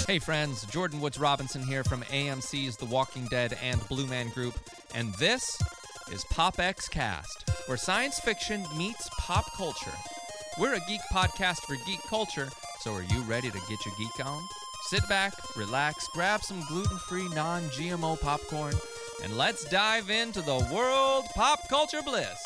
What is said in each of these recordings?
Hey friends, Jordan Woods Robinson here from AMC's The Walking Dead and Blue Man Group, and this is PopXcast, where science fiction meets pop culture. We're a geek podcast for geek culture, so are you ready to get your geek on? Sit back, relax, grab some gluten-free, non-GMO popcorn, and let's dive into the world pop culture bliss.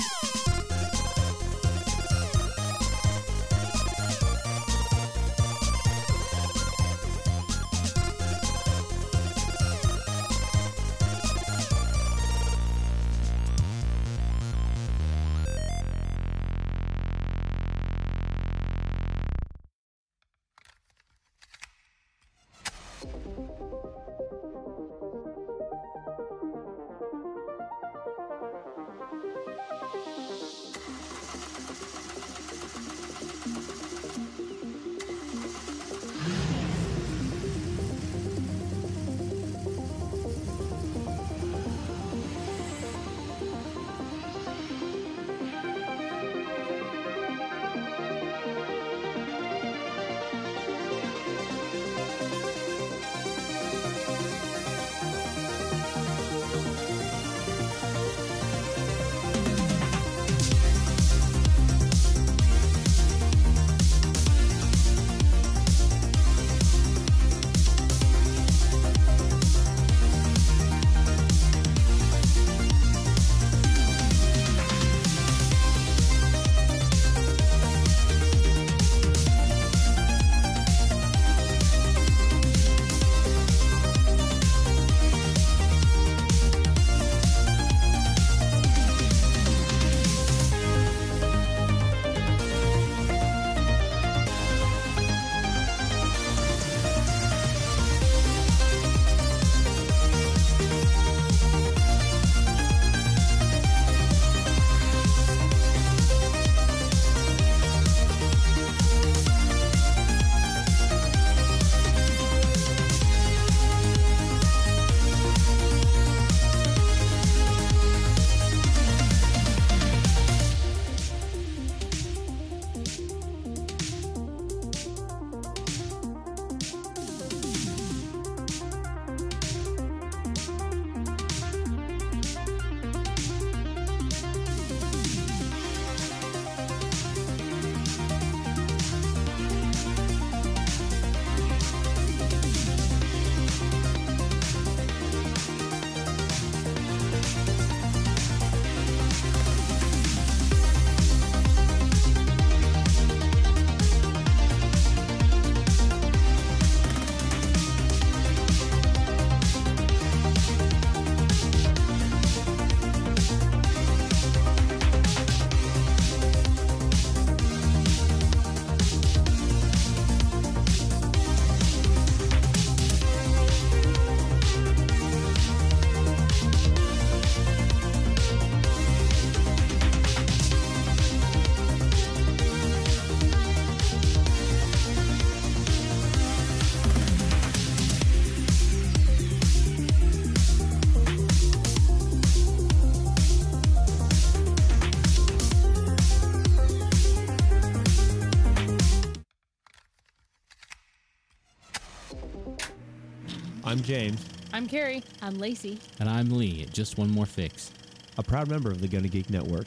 I'm James. I'm Carrie. I'm Lacey. And I'm Lee at Just One More Fix, A proud member of the Gonna Geek Network.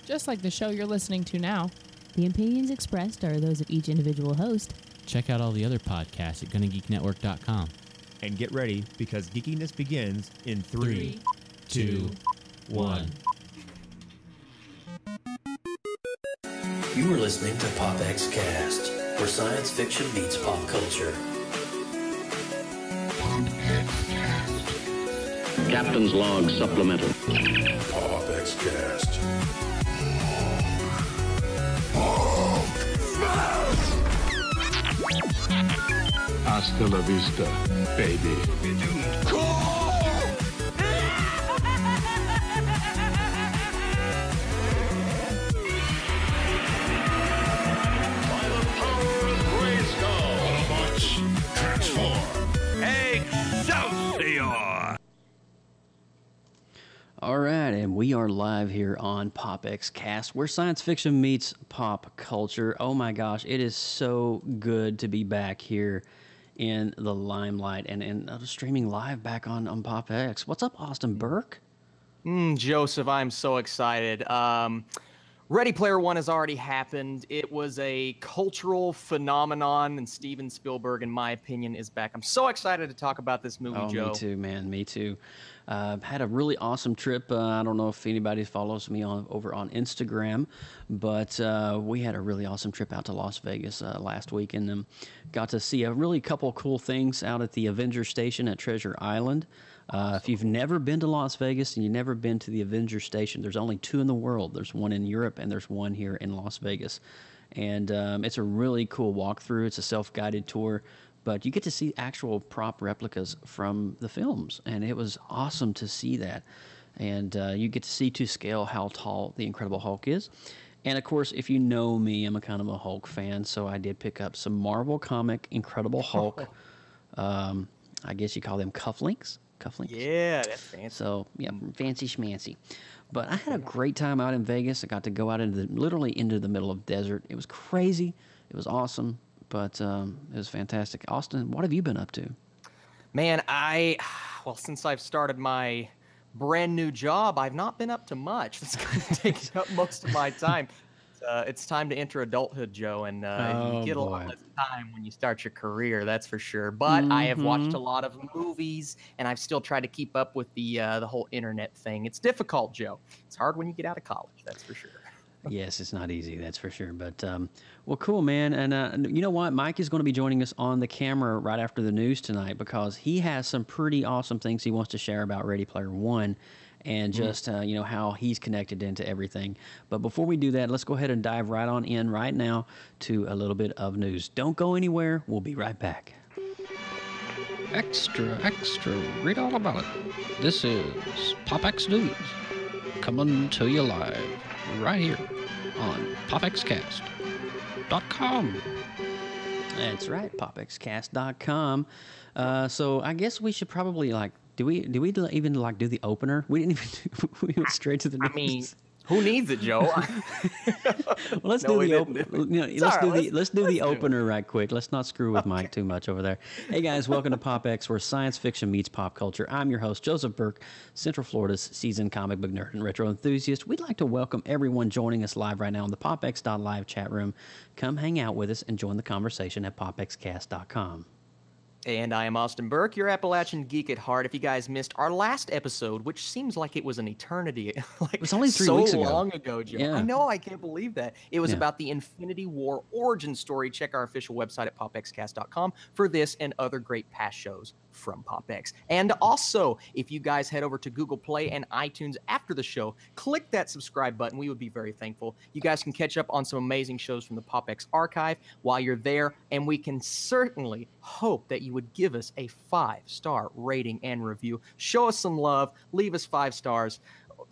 Just like the show you're listening to now. The opinions expressed are those of each individual host. Check out all the other podcasts at GonnaGeekNetwork.com. And get ready, because geekiness begins in 3, 2, 1. You are listening to PopXcast, where science fiction meets pop culture. Captain's Log Supplemental. PopXcast. Hasta la vista, baby. By the power of Grayskull, Autobots, transform. Excelsior! All right, and we are live here on PopXcast, where science fiction meets pop culture. Oh my gosh, it is so good to be back here in the limelight and streaming live back on PopX. What's up, Austin Burke? Joseph, I'm so excited. Ready Player One has already happened. It was a cultural phenomenon, and Steven Spielberg, in my opinion, is back. I'm so excited to talk about this movie, Joe. Me too, man. Me too. Had a really awesome trip. I don't know if anybody follows me over on Instagram, but we had a really awesome trip out to Las Vegas last week, and got to see a really couple cool things out at the Avenger Station at Treasure Island. If you've never been to Las Vegas and you've never been to the Avenger Station, there's only two in the world. There's one in Europe and there's one here in Las Vegas. And it's a really cool walkthrough. It's a self-guided tour, but you get to see actual prop replicas from the films, and it was awesome to see that. And you get to see to scale how tall the Incredible Hulk is. And, of course, if you know me, I'm a kind of a Hulk fan, so I did pick up some Marvel comic Incredible Hulk. I guess you call them cufflinks. Yeah, that's fancy. So, yeah, fancy schmancy. But I had a great time out in Vegas. I got to go out literally into the middle of desert. It was crazy. It was awesome, but it was fantastic. Austin, what have you been up to? Man, since I've started my brand new job, I've not been up to much. That's kind of taken up most of my time. It's time to enter adulthood, Joe, and you get a lot less time when you start your career, that's for sure. But I have watched a lot of movies, and I've still tried to keep up with the whole internet thing. It's difficult, Joe. It's hard when you get out of college, that's for sure. Yes, it's not easy, that's for sure. But, well, cool, man. And you know what? Mike is going to be joining us on the camera right after the news tonight because he has some pretty awesome things he wants to share about Ready Player One. And just, how he's connected into everything. But before we do that, let's go ahead and dive right on in right now to a little bit of news. Don't go anywhere. We'll be right back. Extra, read all about it. This is PopX News, coming to you live right here on PopXcast.com. That's right, PopXcast.com. So I guess we should probably, do we even do the opener? We didn't even we went straight to the news. I mean, who needs it, Joe? Well, let's do the opener right quick. Let's not screw with Mike too much over there. Hey guys, welcome to PopX, where science fiction meets pop culture. I'm your host, Joseph Burke, Central Florida's seasoned comic book nerd and retro enthusiast. We'd like to welcome everyone joining us live right now in the PopX.live chat room. Come hang out with us and join the conversation at PopXcast.com. And I am Austin Burke, your Appalachian geek at heart. If you guys missed our last episode, which seems like it was an eternity, it was only 3 weeks ago. So long ago, Joe. Yeah. I know, I can't believe that. It was about the Infinity War origin story. Check our official website at popxcast.com for this and other great past shows from PopX. And also, if you guys head over to Google Play and iTunes after the show, click that subscribe button. We would be very thankful. You guys can catch up on some amazing shows from the PopX archive while you're there, and we can certainly hope that you would give us a 5-star rating and review. Show us some love. Leave us 5 stars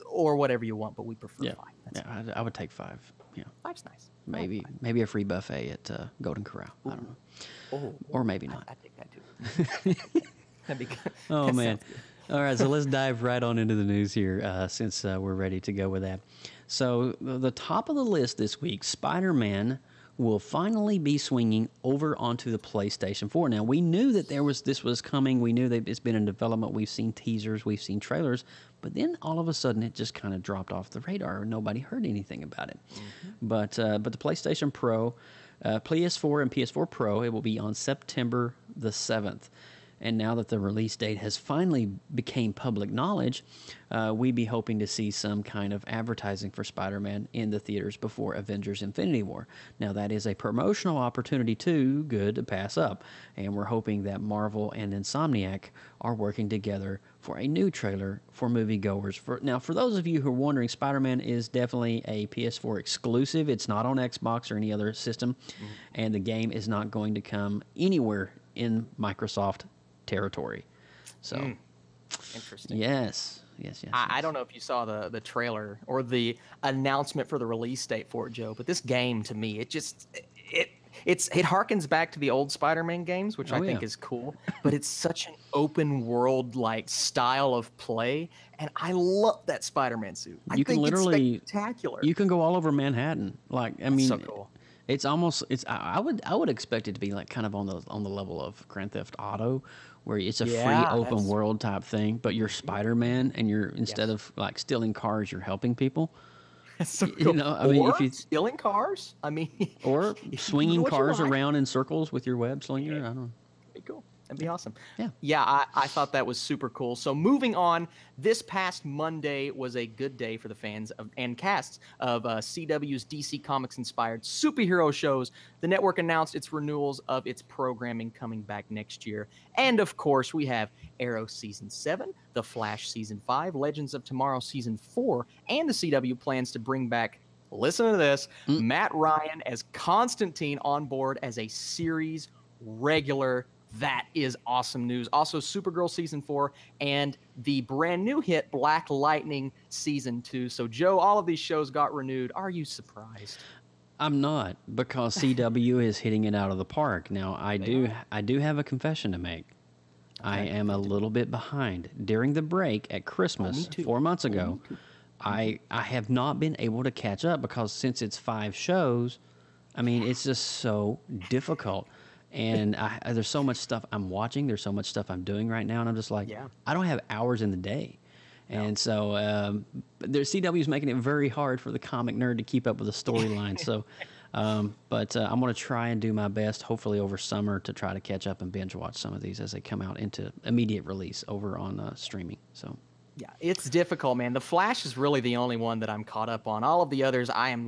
or whatever you want, but we prefer 5. I would take 5. Yeah, 5's nice. Maybe a free buffet at Golden Corral. I don't know. Or maybe not. I think that too. That'd be good. Oh, man. All right, so let's dive right on into the news here since we're ready to go with that. So the top of the list this week, Spider-Man will finally be swinging over onto the PlayStation 4. Now, we knew that this was coming. We knew that it's been in development. We've seen teasers. We've seen trailers. But then all of a sudden, it just kind of dropped off the radar. Nobody heard anything about it. But the PlayStation Pro, PS4 and PS4 Pro, it will be on September the 7th. And now that the release date has finally became public knowledge, we'd be hoping to see some kind of advertising for Spider-Man in the theaters before Avengers Infinity War. Now, that is a promotional opportunity too good to pass up. And we're hoping that Marvel and Insomniac are working together for a new trailer for moviegoers. Now, for those of you who are wondering, Spider-Man is definitely a PS4 exclusive. It's not on Xbox or any other system. And the game is not going to come anywhere in Microsoft territory. So interesting. Yes. I don't know if you saw the trailer or the announcement for the release date for it, Joe, but this game to me, it harkens back to the old Spider-Man games, which I think is cool, but it's such an open world like style of play, and I love that Spider-Man suit. I think it's spectacular. You can go all over Manhattan. So cool. It's almost I would expect it to be like kind of on the level of Grand Theft Auto, where it's a free open world type thing, but you're Spider-Man and you're instead of like stealing cars, you're helping people. That's so You cool. know, I mean, if you stealing cars, I mean, or swinging cars like. around in circles with your web slinger, I don't know. Be cool. That'd be awesome. Yeah. I thought that was super cool. So moving on, this past Monday was a good day for the fans and casts of CW's DC Comics inspired superhero shows. The network announced its renewals of its programming coming back next year. And of course, we have Arrow Season 7, The Flash Season 5, Legends of Tomorrow Season 4, and the CW plans to bring back, listen to this, Matt Ryan as Constantine on board as a series regular. That is awesome news. Also, Supergirl Season 4 and the brand new hit Black Lightning Season 2. So, Joe, all of these shows got renewed. Are you surprised? I'm not, because CW is hitting it out of the park. Now, I do have a confession to make. I am a little bit behind. During the break at Christmas 4 months ago, I have not been able to catch up because since it's 5 shows, I mean, it's just so difficult. And there's so much stuff I'm watching. There's so much stuff I'm doing right now. And I'm just like, I don't have hours in the day. And so CW is making it very hard for the comic nerd to keep up with the storyline. So, but I'm going to try and do my best, hopefully over summer, to try to catch up and binge watch some of these as they come out into immediate release over on streaming. So. Yeah, it's difficult, man. The Flash is really the only one that I'm caught up on. All of the others, I've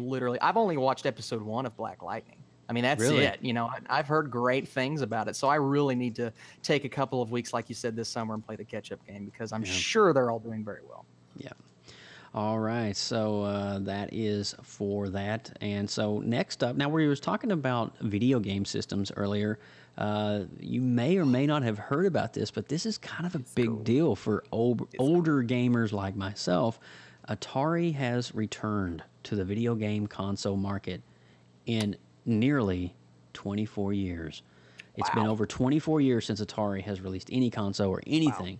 only watched episode 1 of Black Lightning. I mean, that's it. You know, I've heard great things about it. So I really need to take a couple of weeks, like you said, this summer and play the catch-up game because I'm sure they're all doing very well. Yeah. All right. So that is for that. And so next up, now we were talking about video game systems earlier. You may or may not have heard about this, but this is kind of a big deal for older gamers like myself. Atari has returned to the video game console market in nearly 24 years. It's been over 24 years since Atari has released any console or anything.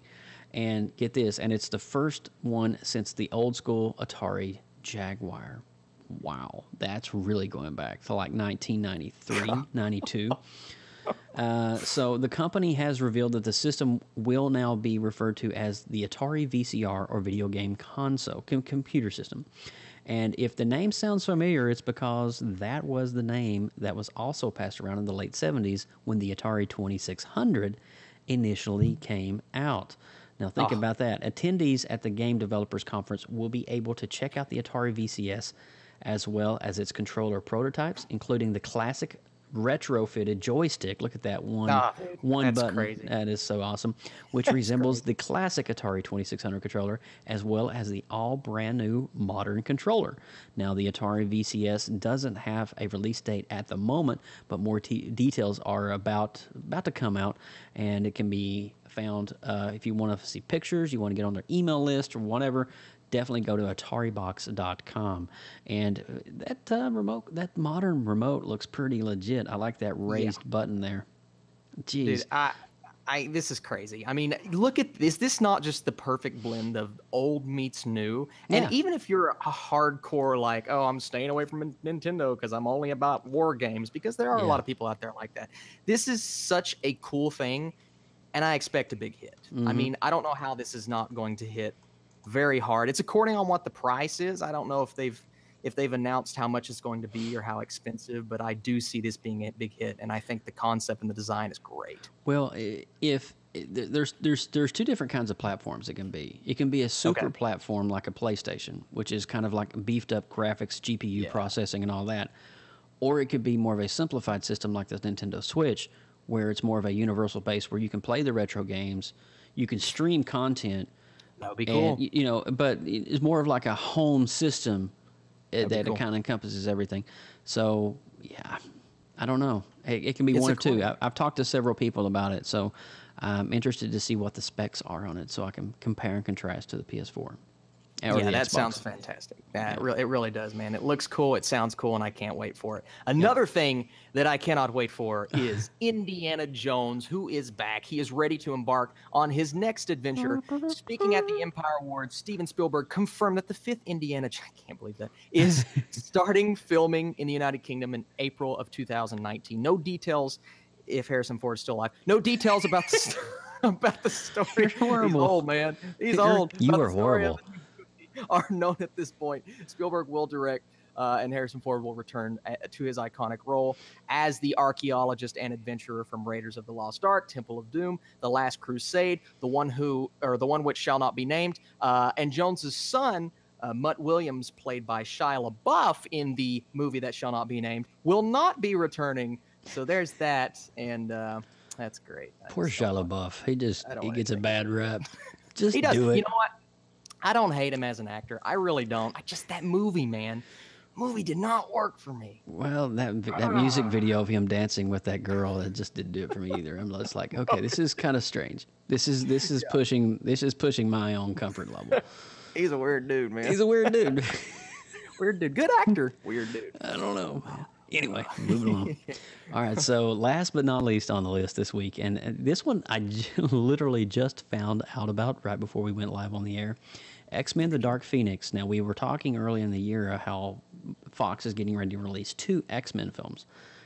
And get this, and it's the first one since the old school Atari Jaguar. Wow, that's really going back to like 1993, 92. So the company has revealed that the system will now be referred to as the Atari VCR or video game console, computer system. And if the name sounds familiar, it's because that was the name that was also passed around in the late 70s when the Atari 2600 initially came out. Now think about that. Attendees at the Game Developers Conference will be able to check out the Atari VCS as well as its controller prototypes, including the classic retrofitted joystick. Look at that one button. Crazy. That is so awesome. Which resembles the classic Atari 2600 controller as well as the all brand new modern controller. Now the Atari VCS doesn't have a release date at the moment, but more details are about to come out, and it can be found if you want to see pictures, you want to get on their email list or whatever. Definitely go to AtariBox.com. And that modern remote looks pretty legit. I like that raised button there. Jeez. Dude, this is crazy. I mean, look at this. This is not just the perfect blend of old meets new. And even if you're a hardcore, like, oh, I'm staying away from Nintendo because I'm only about war games, because there are a lot of people out there like that. This is such a cool thing, and I expect a big hit. I mean, I don't know how this is not going to hit very hard. It's according on what the price is. I don't know if they've announced how much it's going to be or how expensive, but I do see this being a big hit, and I think the concept and the design is great. Well, there's 2 different kinds of platforms it can be. It can be a super platform like a PlayStation, which is kind of like beefed up graphics, GPU processing, and all that, or it could be more of a simplified system like the Nintendo Switch, where it's more of a universal base where you can play the retro games, you can stream content. That would be cool. And, but it's more of like a home system that it kind of encompasses everything. So, yeah, I don't know. It can be one of two. I've talked to several people about it, so I'm interested to see what the specs are on it so I can compare and contrast to the PS4 Yeah, that Xbox. sounds fantastic. It really does, man. It looks cool, it sounds cool, and I can't wait for it. Another thing that I cannot wait for is Indiana Jones, who is back. He is ready to embark on his next adventure. Speaking at the Empire Awards, Steven Spielberg confirmed that the 5th Indiana, I can't believe that, is starting filming in the United Kingdom in April of 2019. No details if Harrison Ford is still alive. No details about the about the story. You're horrible. He's old, man. He's old. You About are the story of horrible. are known at this point. Spielberg will direct, and Harrison Ford will return to his iconic role as the archaeologist and adventurer from Raiders of the Lost Ark, Temple of Doom, The Last Crusade, the one which shall not be named, and Jones's son, Mutt Williams, played by Shia LaBeouf in the movie that shall not be named, will not be returning. So there's that, and that's great. Poor Shia LaBeouf. He gets a bad rap. Just He does. do it. You know what? I don't hate him as an actor. I really don't. That movie, man. Movie did not work for me. Well, that music video of him dancing with that girl, it just didn't do it for me either. I'm just like, okay, this is kind of strange. This is pushing my own comfort level. He's a weird dude, man. He's a weird dude. Weird dude. Good actor. Weird dude. I don't know. Anyway, moving on. All right, so last but not least on the list this week, and this one I literally just found out about right before we went live on the air, X-Men: The Dark Phoenix. Now, we were talking early in the year how Fox is getting ready to release 2 X-Men films.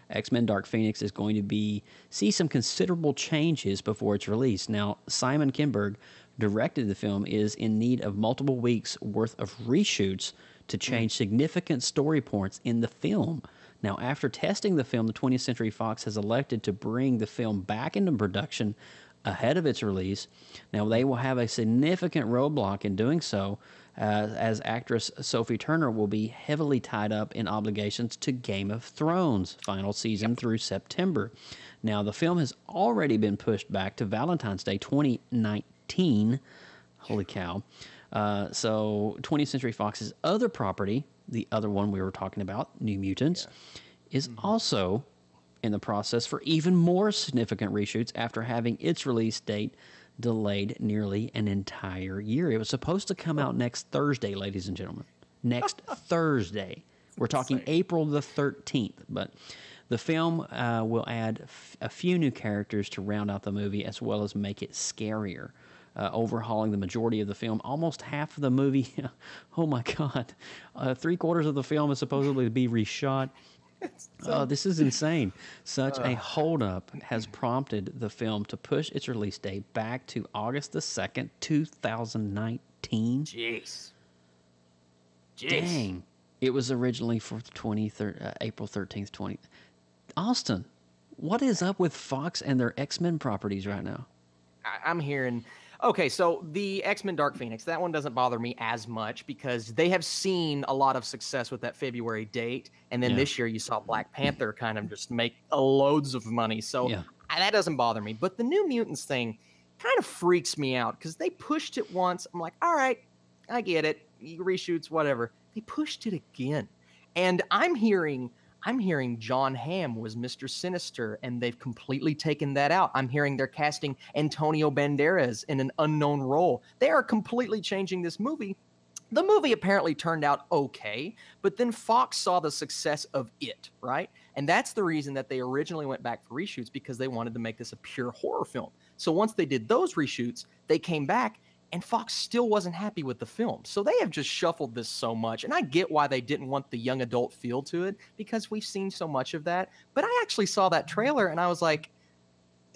X-Men: Dark Phoenix is going to see some considerable changes before its release. Now, Simon Kinberg directed the film, is in need of multiple weeks worth of reshoots to change significant story points in the film. Now, after testing the film, the 20th Century Fox has elected to bring the film back into production ahead of its release. Now, they will have a significant roadblock in doing so, as actress Sophie Turner will be heavily tied up in obligations to Game of Thrones final season through September. Now, the film has already been pushed back to Valentine's Day 2019. Holy cow. So 20th Century Fox's other property, the other one we were talking about, New Mutants, is also in the process for even more significant reshoots after having its release date delayed nearly an entire year. It was supposed to come out next Thursday, ladies and gentlemen. Next Thursday. We're talking April the 13th, but the film will add a few new characters to round out the movie as well as make it scarier. Overhauling the majority of the film. Almost half of the movie, oh my God, 3/4 of the film is supposedly to be reshot. This is insane. Such a holdup has prompted the film to push its release date back to August the 2nd, 2019. Jeez. Dang. It was originally for April 13th, 20. Austin, what is up with Fox and their X-Men properties right now? I'm hearing... Okay, so the X-Men Dark Phoenix, that one doesn't bother me as much because they have seen a lot of success with that February date. And then this year you saw Black Panther kind of just make loads of money. So that doesn't bother me. But the New Mutants thing kind of freaks me out because they pushed it once. I'm like, all right, I get it. Reshoots, whatever. They pushed it again. And I'm hearing John Hamm was Mr. Sinister, and they've completely taken that out. I'm hearing they're casting Antonio Banderas in an unknown role. They are completely changing this movie. The movie apparently turned out okay, but then Fox saw the success of it, right? And that's the reason that they originally went back for reshoots, because they wanted to make this a pure horror film. So once they did those reshoots, they came back, and Fox still wasn't happy with the film. So they have just shuffled this so much. And I get why they didn't want the young adult feel to it, because we've seen so much of that. But I actually saw that trailer and I was like,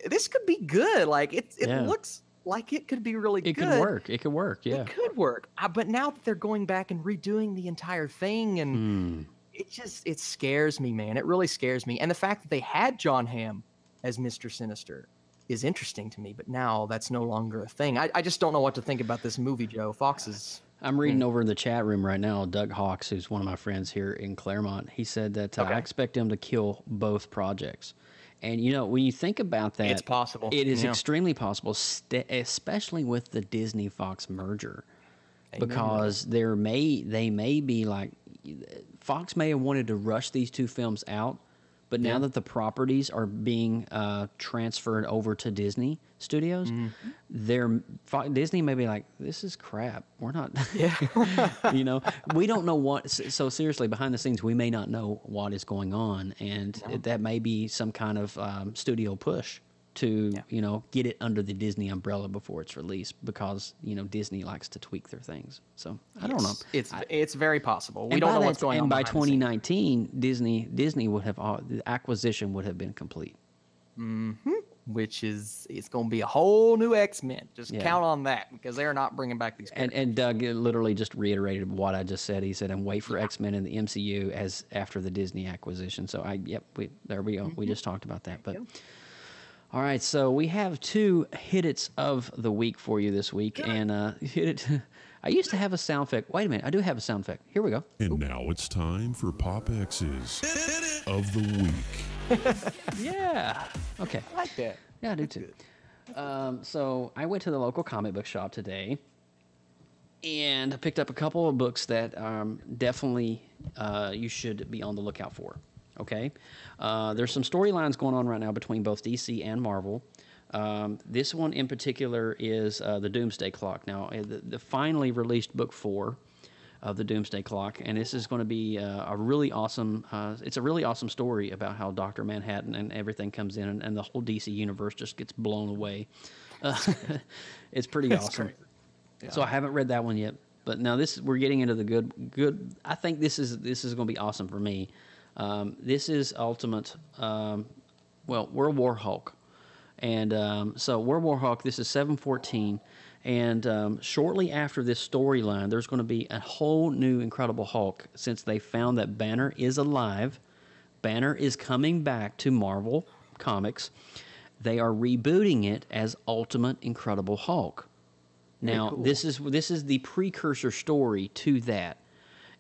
this could be good. Like it looks like it could be really good. It could work. It could work. Yeah. It could work. But now that they're going back and redoing the entire thing, and it scares me, man. It really scares me. And the fact that they had John Hamm as Mr. Sinister is interesting to me, but now that's no longer a thing. I just don't know what to think about this movie, Joe. Fox is... I'm reading over in the chat room right now, Doug Hawks, who's one of my friends here in Claremont. He said that I expect him to kill both projects. And, you know, when you think about that... It's possible. It is extremely possible, especially with the Disney-Fox merger. Because they may be like... Fox may have wanted to rush these two films out, But now that the properties are being transferred over to Disney Studios, Disney may be like, this is crap. We're not, you know, we don't know what. So seriously, behind the scenes, we may not know what is going on. And that may be some kind of studio push to, you know, get it under the Disney umbrella before it's released, because, you know, Disney likes to tweak their things. So I don't know. It's very possible. We don't know what's going on. And by 2019, Disney would have, the acquisition would have been complete. Which is, it's going to be a whole new X-Men. Just count on that, because they're not bringing back these characters. And Doug literally just reiterated what I just said. He said, and wait for X-Men in the MCU as after the Disney acquisition. So there we go. We just talked about that. But all right, so we have 2 hit-its of the week for you this week. And hit it. I used to have a sound effect. Wait a minute, I do have a sound effect. Here we go. And now it's time for PopX's of the week. Yeah. Okay. I like that. Yeah, I do too. So I went to the local comic book shop today, and I picked up a couple of books that definitely you should be on the lookout for. Okay, there's some storylines going on right now between both DC and Marvel. This one in particular is the Doomsday Clock. Now, the finally released book 4 of the Doomsday Clock, and this is going to be a really awesome. It's a really awesome story about how Dr. Manhattan and everything comes in, and the whole DC universe just gets blown away. It's pretty awesome. Yeah. So I haven't read that one yet, but now we're getting into the good. I think this is going to be awesome for me. This is Ultimate, World War Hulk. And so World War Hulk, this is 714. And shortly after this storyline, there's going to be a whole new Incredible Hulk, since they found that Banner is alive. Banner is coming back to Marvel Comics. They are rebooting it as Ultimate Incredible Hulk. Now, cool. This is the precursor story to that.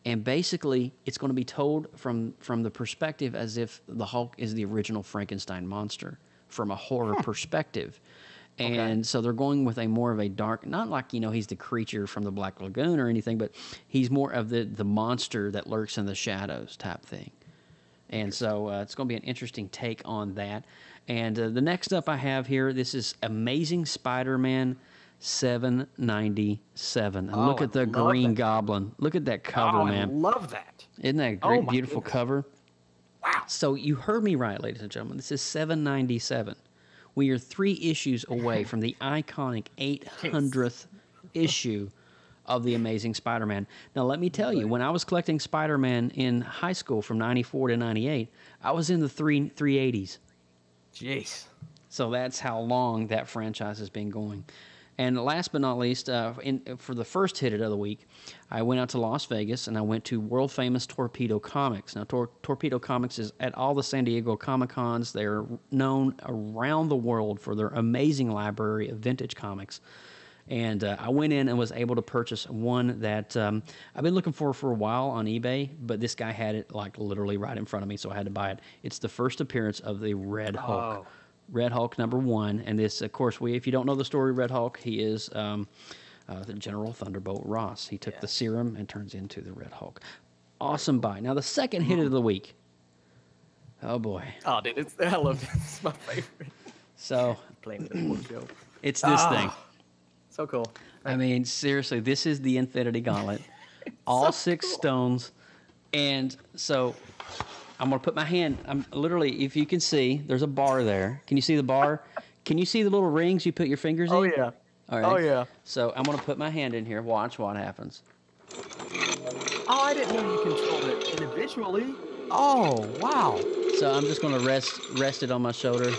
And basically, it's going to be told from the perspective as if the Hulk is the original Frankenstein monster, from a horror perspective. And so they're going with a more of a dark, not like, you know, he's the creature from the Black Lagoon or anything, but he's more of the monster that lurks in the shadows type thing. And so it's going to be an interesting take on that. And the next up I have here, this is Amazing Spider-Man 797. And look at the Green Goblin. Look at that cover, man. I love that. Isn't that a great, beautiful cover? Wow. So you heard me right, ladies and gentlemen. This is 797. We are 3 issues away from the iconic 800th issue of The Amazing Spider-Man. Now, let me tell you, when I was collecting Spider-Man in high school from 94 to 98, I was in the 380s. Jeez. So that's how long that franchise has been going. And last but not least, for the first hit of the week, I went out to Las Vegas and I went to world-famous Torpedo Comics. Now, Torpedo Comics is at all the San Diego Comic-Cons. They're known around the world for their amazing library of vintage comics. And I went in and was able to purchase one that I've been looking for a while on eBay, but this guy had it like literally right in front of me, so I had to buy it. It's the first appearance of the Red Hulk. Red Hulk #1, and this, of course, if you don't know the story, Red Hulk, he is the General Thunderbolt Ross. He took the serum and turns into the Red Hulk. Awesome buy. Now, the second hit of the week. Oh, boy. Oh, dude, I love it. It's my favorite. So, playing the show. It's this thing. So cool. I mean, seriously, this is the Infinity Gauntlet. All 6 stones. And so I'm going to put my hand, I'm literally, if you can see, there's a bar there. Can you see the bar? Can you see the little rings you put your fingers in? Oh, yeah. All right. Oh, yeah. So I'm going to put my hand in here. Watch what happens. Oh, I didn't know you controlled it individually. Oh, wow. So I'm just going to rest it on my shoulder.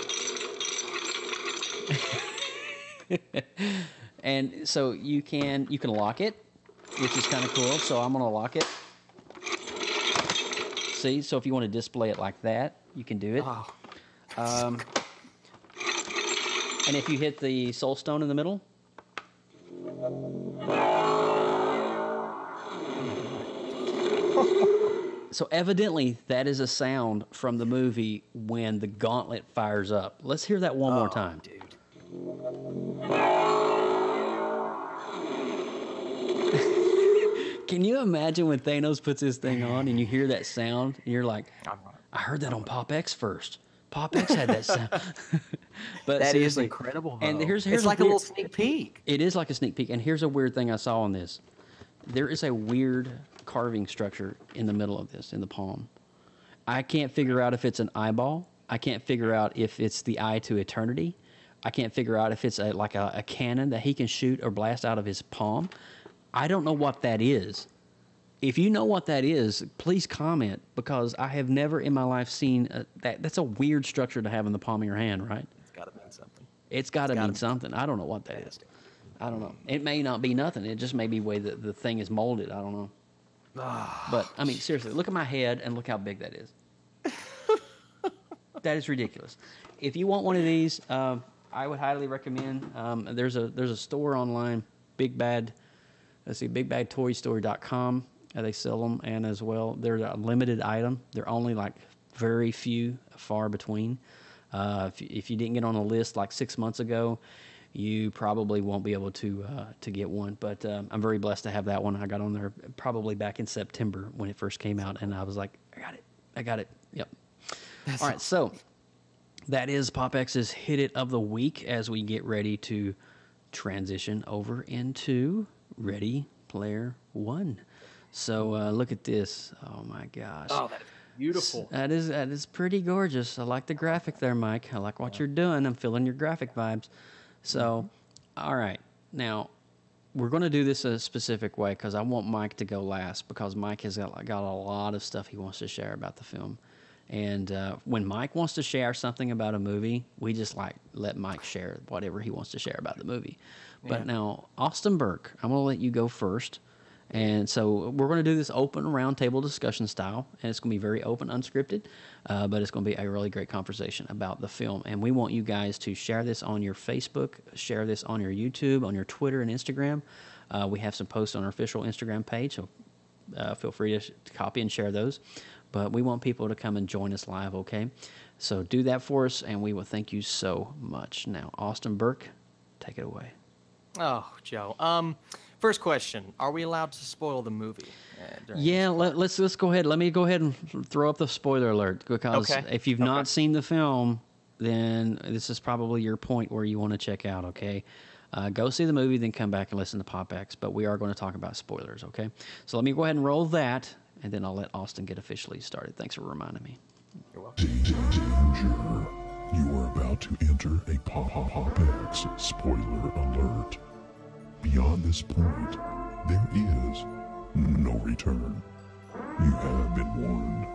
And so you can lock it, which is kind of cool. So I'm going to lock it. See, so if you want to display it like that, you can do it. Oh. And if you hit the Soul Stone in the middle, so evidently that is a sound from the movie when the gauntlet fires up. Let's hear that one more time. Dude. Can you imagine when Thanos puts his thing on and you hear that sound and you're like, I heard that on PopX first. PopX had that sound. But that is seriously, incredible, though. And here's it's like a weird, little sneak peek. It is like a sneak peek. And here's a weird thing I saw on this. There is a weird carving structure in the middle of this, in the palm. I can't figure out if it's an eyeball. I can't figure out if it's the eye to eternity. I can't figure out if it's like a cannon that he can shoot or blast out of his palm. I don't know what that is. If you know what that is, please comment, because I have never in my life seen that. That's a weird structure to have in the palm of your hand, right? It's got to mean something. It's got to mean something. I don't know what that is. I don't know. It may not be nothing. It just may be the way that the thing is molded. I don't know. But, I mean, seriously, look at my head and look how big that is. That is ridiculous. If you want one of these, I would highly recommend. There's a store online, bigbadtoystore.com. They sell them, and as well, they're a limited item. They're only like very few, far between. If you didn't get on a list like 6 months ago, you probably won't be able to get one. But I'm very blessed to have that one. I got on there probably back in September when it first came out, and I was like, I got it. Yep. All right, so that is PopX's Hit It of the Week as we get ready to transition over into Ready Player One. So look at this. Oh, my gosh. Oh, that is beautiful. That is pretty gorgeous. I like the graphic there, Mike. I like what you're doing. I'm feeling your graphic vibes. So, all right. Now, we're going to do this a specific way because I want Mike to go last, because Mike has got a lot of stuff he wants to share about the film. And when Mike wants to share something about a movie, we just let Mike share whatever he wants to share about the movie. But now, Austin Burke, I'm going to let you go first. And so we're going to do this open roundtable discussion style, and it's going to be very open, unscripted, but it's going to be a really great conversation about the film. And we want you guys to share this on your Facebook, share this on your YouTube, on your Twitter and Instagram. We have some posts on our official Instagram page, so feel free to copy and share those. But we want people to come and join us live, okay? So do that for us, and we will thank you so much. Now, Austin Burke, take it away. Oh, Joe. First question: are we allowed to spoil the movie? Yeah, let's go ahead. Let me go ahead and throw up the spoiler alert, because if you've not seen the film, then this is probably your point where you want to check out. Okay, go see the movie, then come back and listen to PopX. But we are going to talk about spoilers. Okay, so let me go ahead and roll that, and then I'll let Austin get officially started. Thanks for reminding me. You're welcome. Danger. You are about to enter a PopX spoiler alert. Beyond this point, there is no return. You have been warned.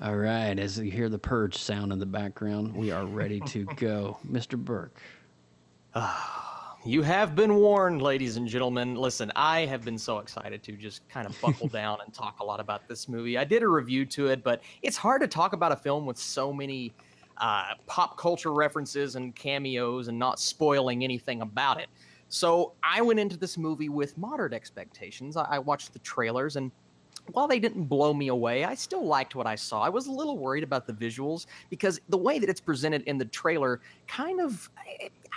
All right, as you hear the purge sound in the background, we are ready to go. Mr. Burke. You have been warned, ladies and gentlemen. Listen, I have been so excited to just kind of buckle down and talk a lot about this movie. I did a review to it, but it's hard to talk about a film with so many pop culture references and cameos and not spoiling anything about it. So I went into this movie with moderate expectations. I watched the trailers, and while they didn't blow me away, I still liked what I saw. I was a little worried about the visuals, because the way that it's presented in the trailer kind of,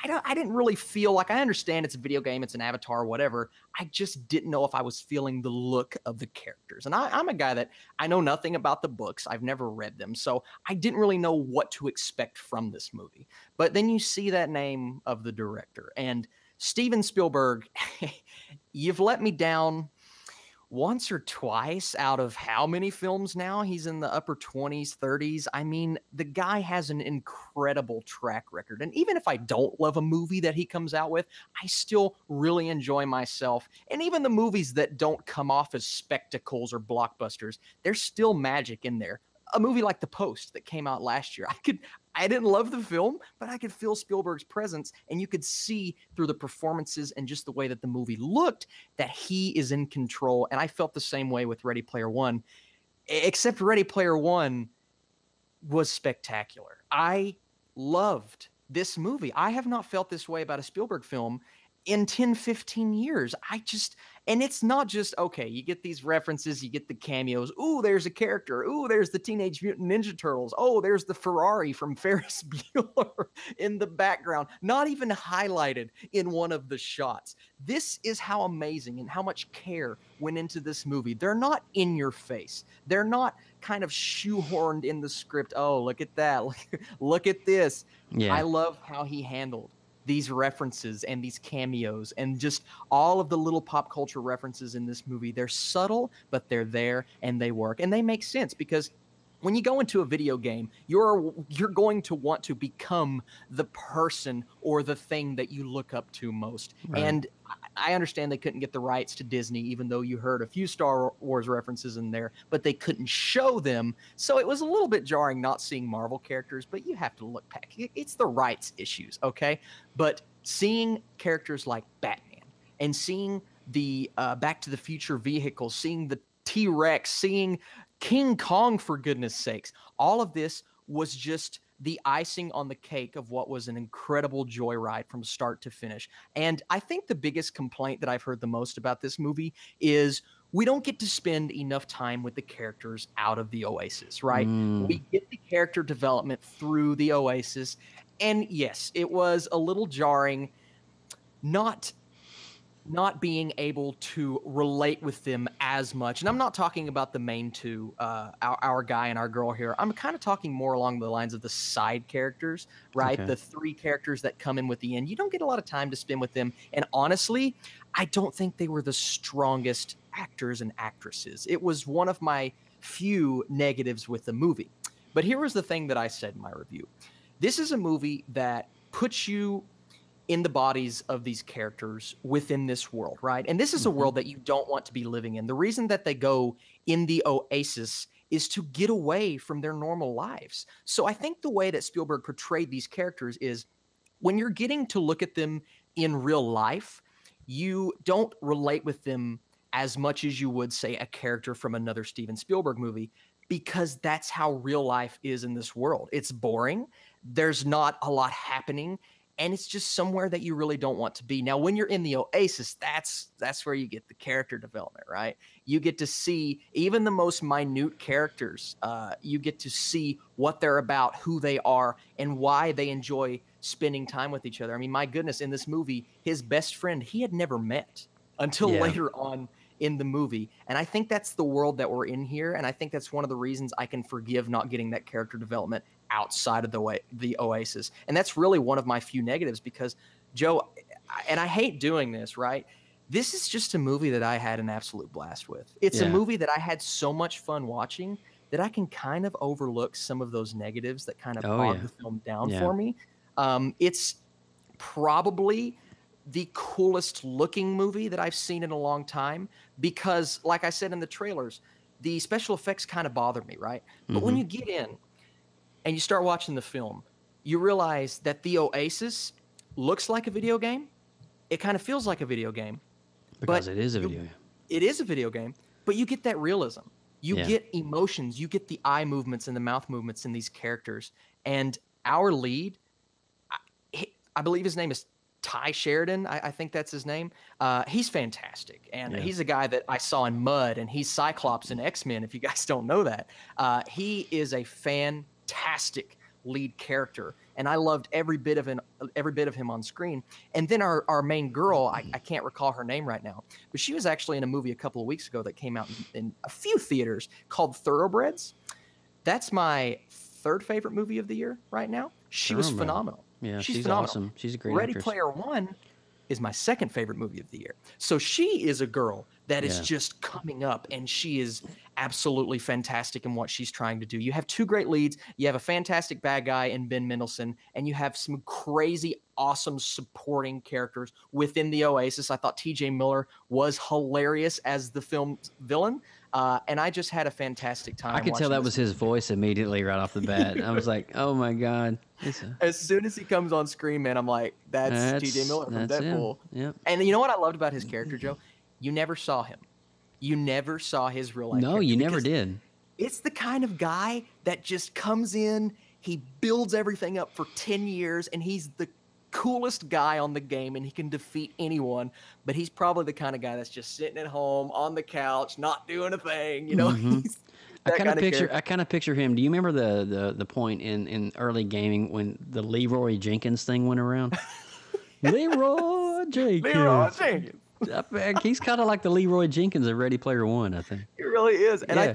I didn't really feel like, I understand it's a video game, it's an avatar, whatever. I just didn't know if I was feeling the look of the characters. And I'm a guy that I know nothing about the books. I've never read them. So I didn't really know what to expect from this movie. But then you see that name of the director, and Steven Spielberg, you've let me down once or twice out of how many films now? He's in the upper 20s, 30s. I mean, the guy has an incredible track record. And even if I don't love a movie that he comes out with, I still really enjoy myself. And even the movies that don't come off as spectacles or blockbusters, there's still magic in there. A movie like The Post that came out last year, I didn't love the film, but I could feel Spielberg's presence, and you could see through the performances and just the way that the movie looked that he is in control. And I felt the same way with Ready Player One, except Ready Player One was spectacular. I loved this movie. I have not felt this way about a Spielberg film in 10, 15 years. And it's not just, okay, you get these references, you get the cameos. Ooh, there's a character. Ooh, there's the Teenage Mutant Ninja Turtles. Oh, there's the Ferrari from Ferris Bueller in the background, not even highlighted in one of the shots. This is how amazing and how much care went into this movie. They're not in your face. They're not kind of shoehorned in the script. Oh, look at that. Look at this. Yeah. I love how he handled these references and these cameos and just all of the little pop culture references in this movie. They're subtle, but they're there and they work and they make sense, because when you go into a video game, you're going to want to become the person or the thing that you look up to most. Right. And I understand they couldn't get the rights to Disney, even though you heard a few Star Wars references in there, but they couldn't show them. So it was a little bit jarring not seeing Marvel characters, but you have to look back. It's the rights issues, okay? But seeing characters like Batman and seeing the Back to the Future vehicles, seeing the T-Rex, seeing King Kong, for goodness sakes, all of this was just the icing on the cake of what was an incredible joyride from start to finish. And I think the biggest complaint that I've heard the most about this movie is we don't get to spend enough time with the characters out of the Oasis, right? We get the character development through the Oasis. And yes, it was a little jarring not being able to relate with them as much. And I'm not talking about the main two, our guy and our girl here. I'm kind of talking more along the lines of the side characters, right? Okay. The three characters that come in with the end. You don't get a lot of time to spend with them. And honestly, I don't think they were the strongest actors and actresses. It was one of my few negatives with the movie. But here was the thing that I said in my review. This is a movie that puts you in the bodies of these characters within this world, right? And this is a world that you don't want to be living in. The reason that they go in the Oasis is to get away from their normal lives. So I think the way that Spielberg portrayed these characters is when you're getting to look at them in real life, you don't relate with them as much as you would, say, a character from another Steven Spielberg movie, because that's how real life is in this world. It's boring. There's not a lot happening. And it's just somewhere that you really don't want to be. Now, when you're in the Oasis, that's where you get the character development, right? You get to see even the most minute characters. You get to see what they're about, who they are, and why they enjoy spending time with each other. I mean, my goodness, in this movie, his best friend, he had never met until later on in the movie. And I think that's the world that we're in here. And I think that's one of the reasons I can forgive not getting that character development outside of the Oasis. And that's really one of my few negatives, because Joe, and I hate doing this, right? This is just a movie that I had an absolute blast with. It's a movie that I had so much fun watching that I can kind of overlook some of those negatives that kind of bog the film down for me. It's probably the coolest looking movie that I've seen in a long time, because like I said in the trailers, the special effects kind of bothered me, right? But when you get in and you start watching the film, you realize that the Oasis looks like a video game. It kind of feels like a video game. Because it is a video game. It is a video game, but you get that realism. You get emotions. You get the eye movements and the mouth movements in these characters. And our lead, I believe his name is Ty Sheridan. I think that's his name. He's fantastic. And he's a guy that I saw in Mud, and he's Cyclops in X-Men, if you guys don't know that. He is a fantastic lead character, and I loved every bit of him on screen. And then our main girl, I can't recall her name right now, but she was actually in a movie a couple of weeks ago that came out in a few theaters called Thoroughbreds. That's my third favorite movie of the year right now. She was phenomenal. Yeah, she's phenomenal. Awesome. She's a great Ready actress. Player One is my second favorite movie of the year. So she is a girl that is just coming up, and she is absolutely fantastic in what she's trying to do. You have two great leads. You have a fantastic bad guy in Ben Mendelsohn, and you have some crazy, awesome supporting characters within the Oasis. I thought T.J. Miller was hilarious as the film's villain. And I just had a fantastic time. I could tell that was his voice immediately right off the bat. I was like, oh my God. As soon as he comes on screen, man, I'm like, that's T.J. Miller from Deadpool. Yep. And you know what I loved about his character, Joe? You never saw him. You never saw his real life. No, you never did. It's the kind of guy that just comes in, he builds everything up for 10 years, and he's the coolest guy on the game and he can defeat anyone, but he's probably the kind of guy that's just sitting at home on the couch, not doing a thing, you know. He's I kind of picture him. Do you remember the point in early gaming when the Leroy Jenkins thing went around? Leroy Jenkins. Leroy Jenkins. He's kind of like the Leroy Jenkins of Ready Player One, I think. He really is. And Yeah.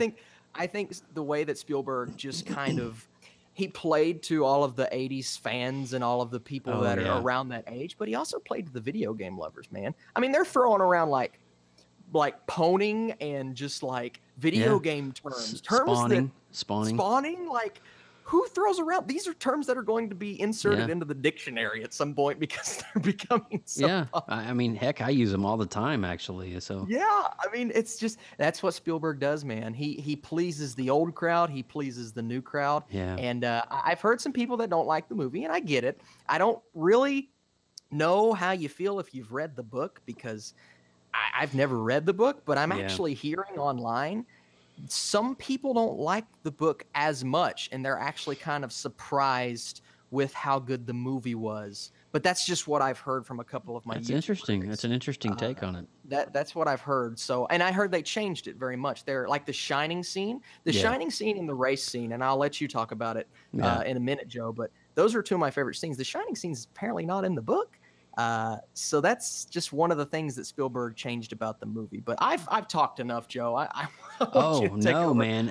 I think the way that Spielberg just kind of he played to all of the 80s fans and all of the people that are around that age, but he also played to the video game lovers, man. I mean, they're throwing around like poning and just like video game terms. Spawning, like who throws around? These are terms that are going to be inserted into the dictionary at some point because they're becoming so popular. I mean, heck, I use them all the time, actually. So yeah, I mean, it's just that's what Spielberg does, man. He pleases the old crowd, he pleases the new crowd. Yeah. And I've heard some people that don't like the movie, and I get it. I don't really know how you feel if you've read the book because I've never read the book, but I'm actually hearing online some people don't like the book as much, and they're actually kind of surprised with how good the movie was. But that's just what I've heard from a couple of my. That's interesting. That's an interesting take on it. That's what I've heard. So, and I heard they changed it very much. They're like the Shining scene, and the race scene, and I'll let you talk about it in a minute, Joe. But those are two of my favorite scenes. The Shining scene is apparently not in the book. So that's just one of the things that Spielberg changed about the movie. But I've talked enough, Joe. I want you to take over. Man.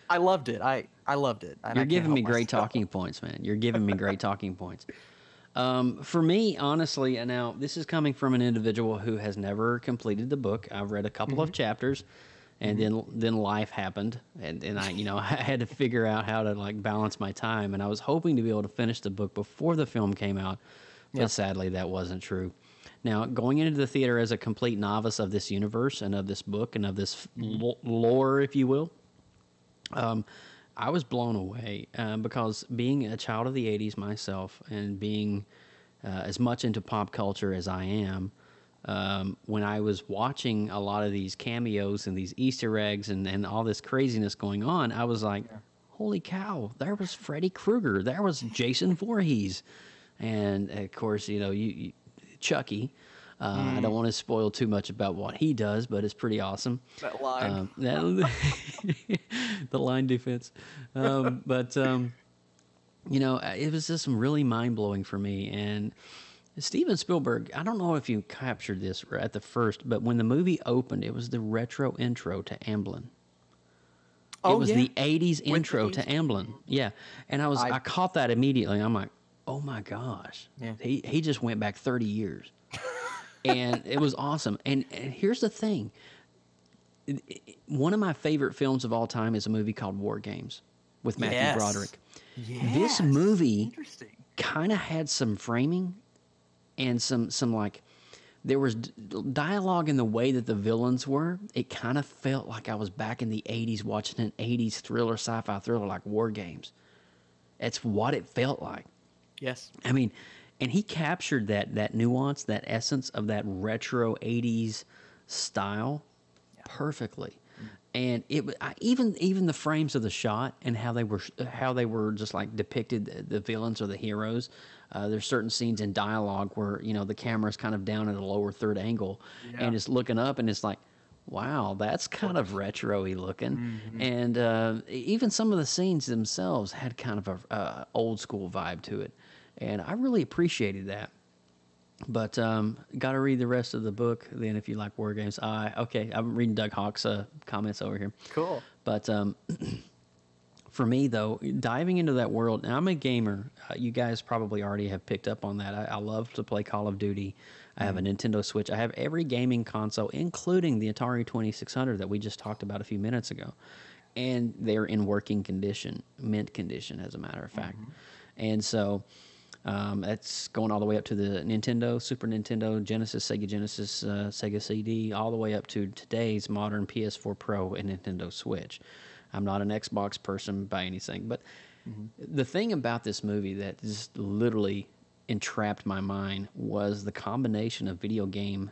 I loved it. I loved it. You're giving me great talking points, man. You're giving me great talking points. For me, honestly, and now this is coming from an individual who has never completed the book. I've read a couple of chapters, and then life happened, and I I had to figure out how to like balance my time, and I was hoping to be able to finish the book before the film came out. But sadly, that wasn't true. Now, going into the theater as a complete novice of this universe and of this book and of this lore, if you will, I was blown away because being a child of the 80s myself and being as much into pop culture as I am, when I was watching a lot of these cameos and these Easter eggs and all this craziness going on, I was like, holy cow, there was Freddy Krueger. There was Jason Voorhees. And of course, you Chucky. I don't want to spoil too much about what he does, but it's pretty awesome. That line, the line defense. It was just really mind blowing for me. And Steven Spielberg, I don't know if you captured this at the first, but when the movie opened, it was the retro intro to Amblin. It was the 80s intro to Amblin. Yeah, and I caught that immediately. I'm like, oh my gosh, he just went back 30 years. And it was awesome. And here's the thing. One of my favorite films of all time is a movie called War Games with Matthew Broderick. Yes. This movie kind of had some framing and some like, there was dialogue in the way that the villains were. It kind of felt like I was back in the 80s watching an 80s thriller, sci-fi thriller like War Games. That's what it felt like. Yes. I mean, and he captured that nuance, that essence of that retro 80s style perfectly. And even the frames of the shot and how they were just like depicted the villains or the heroes. There's certain scenes in dialogue where the camera's kind of down at a lower third angle and it's looking up and it's like, wow, that's kind of retro-y looking. And even some of the scenes themselves had kind of a old school vibe to it. And I really appreciated that. But got to read the rest of the book then if you like War Games. I'm reading Doug Hawk's comments over here. Cool. But for me, though, diving into that world, and I'm a gamer. You guys probably already have picked up on that. I love to play Call of Duty. I have a Nintendo Switch. I have every gaming console, including the Atari 2600 that we just talked about a few minutes ago. And they're in working condition, mint condition, as a matter of fact. And so that's going all the way up to the Nintendo, Super Nintendo, Genesis, Sega CD, all the way up to today's modern PS4 Pro and Nintendo Switch. I'm not an Xbox person by anything, but the thing about this movie that just literally entrapped my mind was the combination of video game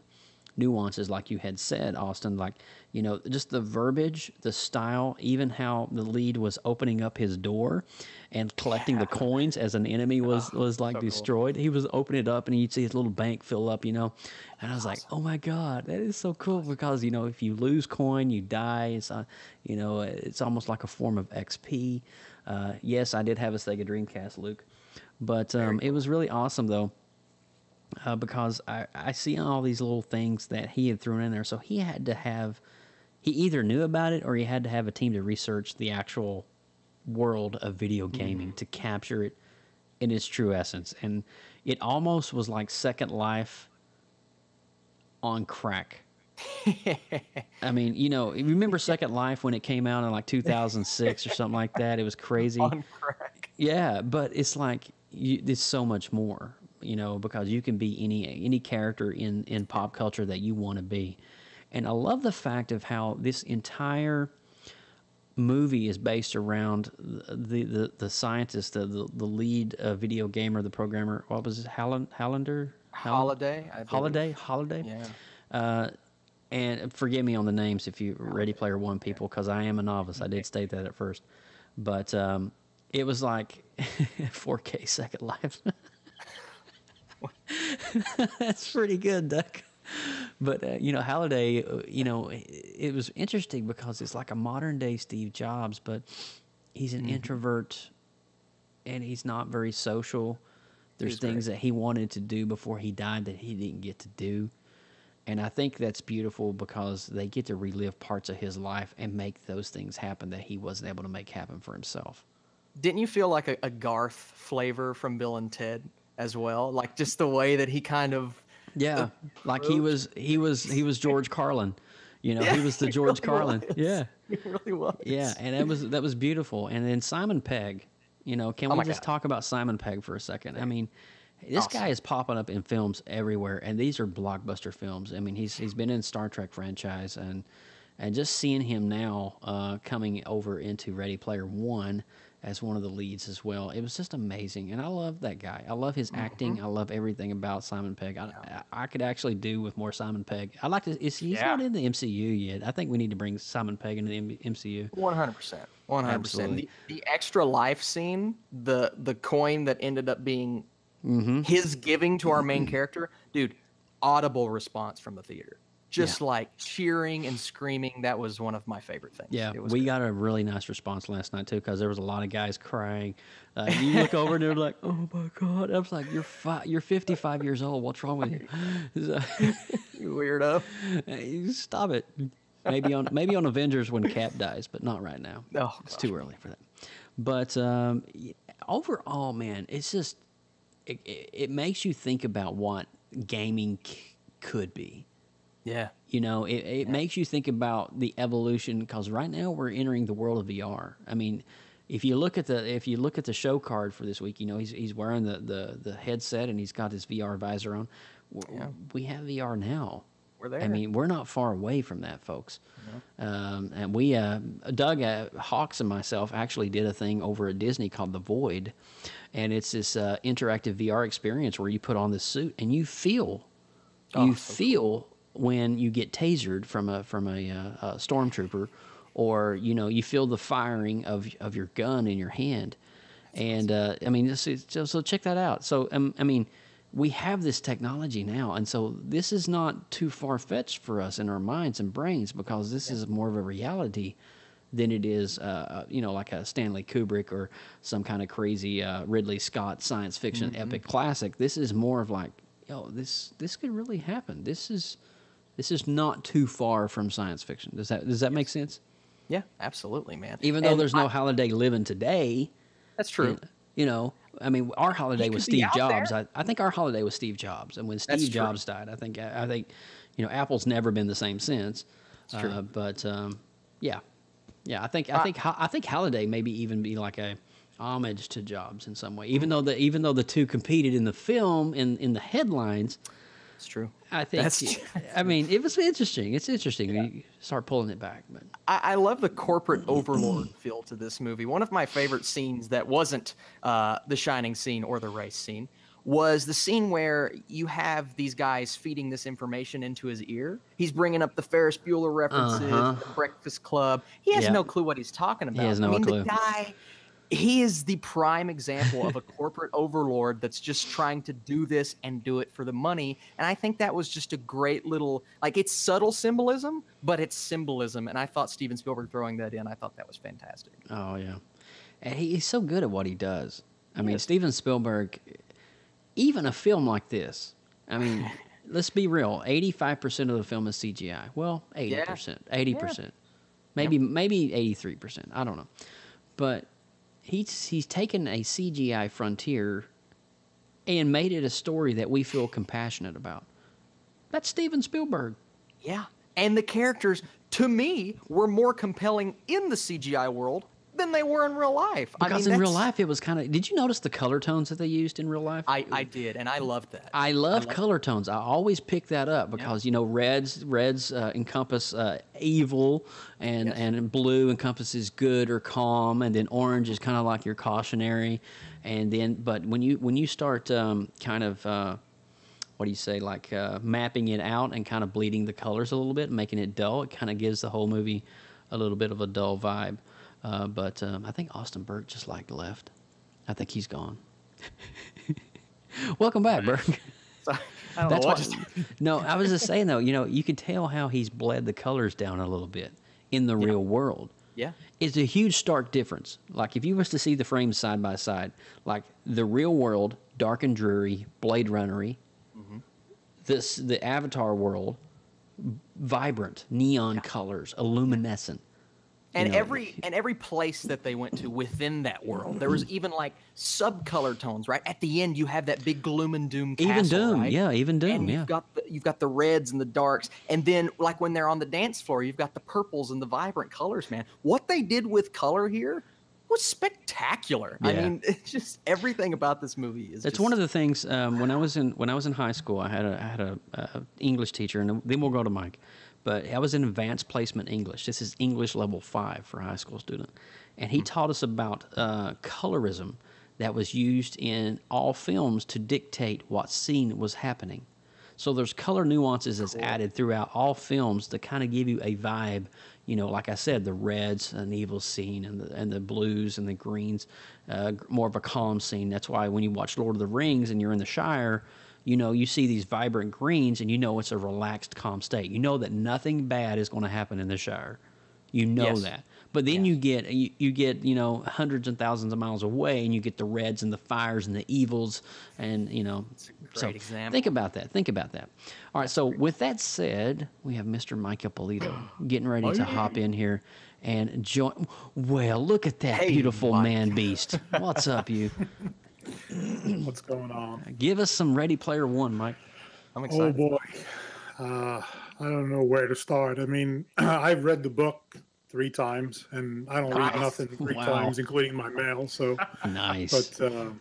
nuances, like you had said, Austin. Like, you know, just the verbiage, the style, even how the lead was opening up his door and collecting the coins as an enemy was like destroyed. Cool. He was opening it up, and you'd see his little bank fill up, you know. And I was like, oh my God, that is so cool, because, you know, if you lose coin, you die. It's, you know, it's almost like a form of XP. Yes, I did have a Sega Dreamcast, Luke, but it was really awesome though. Because I see all these little things that he had thrown in there. So he either knew about it, or he had to have a team to research the actual world of video gaming to capture it in its true essence. And it almost was like Second Life on crack. I mean, you know, remember Second Life when it came out in like 2006 or something like that? It was crazy. On crack. Yeah, but it's like it's so much more. You know, because you can be any character in pop culture that you want to be. And I love the fact of how this entire movie is based around the scientist, the lead video gamer, the programmer. What was it? Holiday. Yeah. And forgive me on the names if you Ready Player One people, because I am a novice. I did state that at first. But it was like 4K Second Life. That's pretty good, Duck. But you know, Halliday, you know, it was interesting because it's like a modern day Steve Jobs, but he's an introvert, and he's not very social. There's things that he wanted to do before he died that he didn't get to do, and I think that's beautiful because they get to relive parts of his life and make those things happen that he wasn't able to make happen for himself. Didn't you feel like a Garth flavor from Bill and Ted as well? Like just the way that he kind of like he was George Carlin, you know. He was the George Carlin. Yeah, he really was. Yeah, and that was beautiful. And then Simon Pegg, you know, can we just talk about Simon Pegg for a second? I mean, this guy is popping up in films everywhere, and these are blockbuster films. I mean, he's been in Star Trek franchise, and just seeing him now coming over into Ready Player One as one of the leads as well. It was just amazing. And I love that guy. I love his acting. I love everything about Simon Pegg. I could actually do with more Simon Pegg. I'd like to, he's not in the MCU yet. I think we need to bring Simon Pegg into the MCU. 100%. 100%. The extra life scene, the coin that ended up being his giving to our main character, dude, audible response from the theater. Just like cheering and screaming. That was one of my favorite things. Yeah, we got a really nice response last night too, because there was a lot of guys crying. You look over and they're like, "Oh my God!" I was like, "You're 55 years old. What's wrong with you?" You weirdo. Stop it. Maybe on Avengers when Cap dies, but not right now. Oh, it's too early for that. But overall, man, it's just it makes you think about what gaming could be. Yeah, you know, it makes you think about the evolution, because right now we're entering the world of VR. I mean, if you look at the show card for this week, you know, he's wearing the headset and he's got his VR visor on. We have VR now. We're there. I mean, we're not far away from that, folks. Yeah. And we, Doug Hawks and myself actually did a thing over at Disney called The Void, and it's this interactive VR experience where you put on this suit and you feel cool when you get tasered from a stormtrooper, or you know, you feel the firing of your gun in your hand. And I mean, so check that out. So I mean, we have this technology now, and so this is not too far-fetched for us in our minds and brains, because this is more of a reality than it is, you know, like a Stanley Kubrick or some kind of crazy Ridley Scott science fiction epic classic. This is more of like, yo, this could really happen. This is not too far from science fiction. Does that make sense? Yeah, absolutely, man. Even though there's no Halliday living today. That's true. You know, I mean, our Halliday was Steve Jobs. I think our Halliday was Steve Jobs, and when Steve Jobs died, I think you know, Apple's never been the same since. That's true. But yeah, I think Halliday maybe even be like a homage to Jobs in some way, even though the two competed in the film in the headlines. It's true. I think. I mean, it was interesting. It's interesting. Yeah. You start pulling it back, but I love the corporate overlord feel to this movie. One of my favorite scenes that wasn't the Shining scene or the race scene was the scene where you have these guys feeding this information into his ear. He's bringing up the Ferris Bueller references, the Breakfast Club. He has no clue what he's talking about. He has no clue. The guy, he is the prime example of a corporate overlord that's just trying to do this and do it for the money. And I think that was just a great little, like, it's subtle symbolism, but it's symbolism. And I thought Steven Spielberg throwing that in, I thought that was fantastic. Oh, yeah. And he's so good at what he does. I mean, Steven Spielberg, even a film like this, I mean, let's be real, 85% of the film is CGI. Well, 80%, 80%, maybe 83%. I don't know. But he's taken a CGI frontier and made it a story that we feel compassionate about. That's Steven Spielberg. Yeah. And the characters, to me, were more compelling in the CGI world than they were in real life. Because in real life, it was kind of... Did you notice the color tones that they used in real life? I did, and I loved that. I love color tones. I always pick that up because, you know, reds encompass evil, and blue encompasses good or calm, and then orange is kind of like your cautionary. And then, but when you start kind of... what do you say, like mapping it out and kind of bleeding the colors a little bit, making it dull, it kind of gives the whole movie a little bit of a dull vibe. But I think Austin Burke just left. I think he's gone. Welcome back, Burke. Sorry, I don't know what No, I was just saying, though, you know, you could tell how he's bled the colors down a little bit in the real world. Yeah. It's a huge, stark difference. Like, if you was to see the frames side by side, like the real world, dark and dreary, Blade Runner-y, the Avatar world, vibrant, neon colors, luminescent. And every place that they went to within that world, there was even like subcolor tones. Right at the end, you have that big gloom and doom castle. Even doom, right? even doom. And you've got the reds and the darks, and then like when they're on the dance floor, you've got the purples and the vibrant colors. Man, what they did with color here was spectacular. Yeah. I mean, it's just everything about this movie is. It's one of the things. When I was in high school, I had a English teacher, and then we'll go to Mike. But I was in advanced placement English. This is English level 5 for a high school student. And he taught us about colorism that was used in all films to dictate what scene was happening. So there's color nuances that's added throughout all films to kind of give you a vibe. You know, like I said, the reds, an evil scene, and the blues and the greens, more of a calm scene. That's why when you watch Lord of the Rings and you're in the Shire, you know, you see these vibrant greens, and you know it's a relaxed, calm state. You know that nothing bad is going to happen in the Shire. You know that. But then you get you know, hundreds and thousands of miles away, and you get the reds and the fires and the evils, and you know. It's a great example. Think about that. All right. So with that said, we have Mr. Mike Ippolito getting ready to hop in here and join. Well, look at that beautiful man beast. What's up, you? What's going on? Give us some Ready Player One, Mike. I'm excited. Oh boy, I don't know where to start. I mean, I've read the book 3 times, and I don't read nothing 3 times, including my mail. So nice. But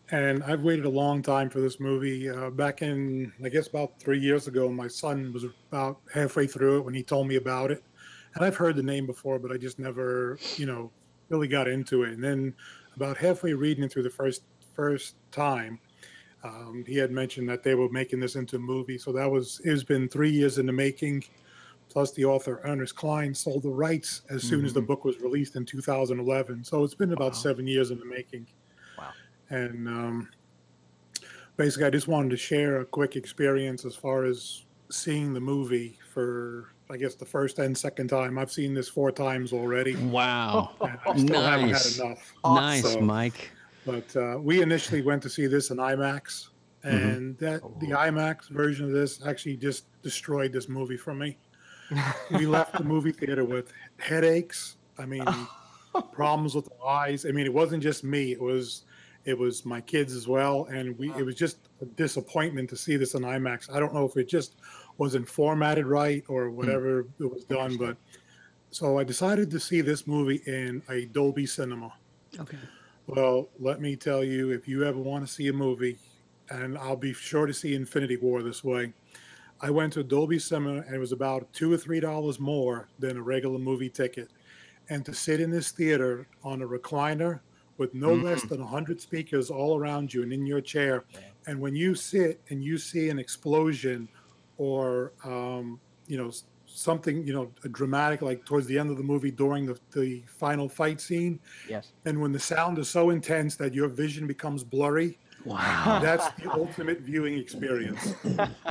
and I've waited a long time for this movie. Back in, I guess, about 3 years ago, my son was about halfway through it when he told me about it, and I've heard the name before, but I just never, you know, really got into it. And then about halfway reading it through the first time, he had mentioned that they were making this into a movie. So it's been 3 years in the making. Plus, the author Ernest Cline sold the rights as soon as the book was released in 2011. So it's been about 7 years in the making. Wow. And basically, I just wanted to share a quick experience as far as seeing the movie for, I guess, the first and second time. I've seen this 4 times already. Wow. And I still haven't had enough. Nice, So, Mike. But we initially went to see this in IMAX, and the IMAX version of this actually just destroyed this movie for me. We left the movie theater with headaches. I mean, problems with the eyes. I mean, it wasn't just me. It was my kids as well, and it was just a disappointment to see this in IMAX. I don't know if it just wasn't formatted right or whatever it was done, but so I decided to see this movie in a Dolby Cinema. Okay. Well, let me tell you, if you ever want to see a movie, and I'll be sure to see Infinity War this way, I went to Dolby Cinema, and it was about $2 or $3 more than a regular movie ticket. And to sit in this theater on a recliner with no less than 100 speakers all around you and in your chair. And when you sit and you see an explosion or, something, dramatic, like towards the end of the movie during the final fight scene. Yes. And when the sound is so intense that your vision becomes blurry. Wow. That's the ultimate viewing experience.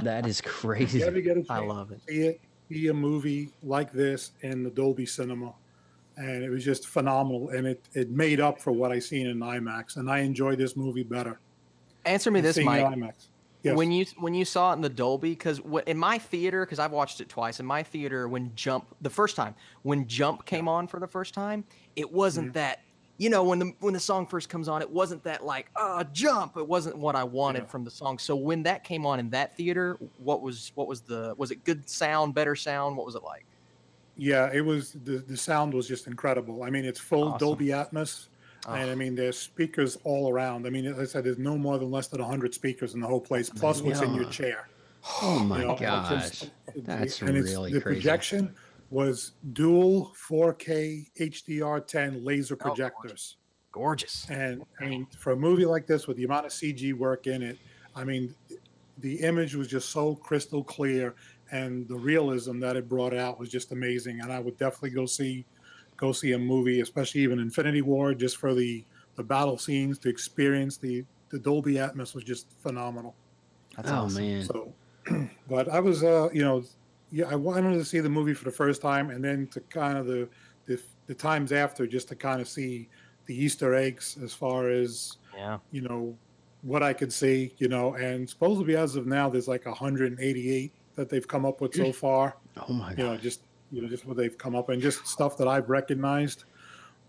That is crazy. You ever get a chance I love it. to see a movie like this in the Dolby Cinema. And it was just phenomenal. And it made up for what I seen in IMAX. And I enjoyed this movie better. Answer me this, seeing it Mike. in IMAX. Yes. When you saw it in the Dolby, because in my theater, because I've watched it twice, in my theater, when Jump came on for the first time, it wasn't that, when the song first comes on, it wasn't that like, Jump. It wasn't what I wanted from the song. So when that came on in that theater, was it good sound, better sound? What was it like? Yeah, it was, the sound was just incredible. I mean, it's full Dolby Atmos. And I mean, there's speakers all around. I mean, as I said, there's no more than less than 100 speakers in the whole place, plus what's in your chair. Oh my gosh. That's really the crazy. projection was dual 4K HDR10 laser projectors. Gorgeous. And I mean, for a movie like this with the amount of CG work in it, I mean, the image was just so crystal clear, and the realism that it brought out was just amazing. And I would definitely go see a movie, especially even Infinity War, just for the battle scenes, to experience the Dolby Atmos was just phenomenal. That's awesome. Man. So, but I was, I wanted to see the movie for the first time, and then to kind of the times after, just to kind of see the Easter eggs as far as, what I could see, and supposedly as of now, there's like 188 that they've come up with so far. Oh my God. Just what they've come up and just stuff that I've recognized.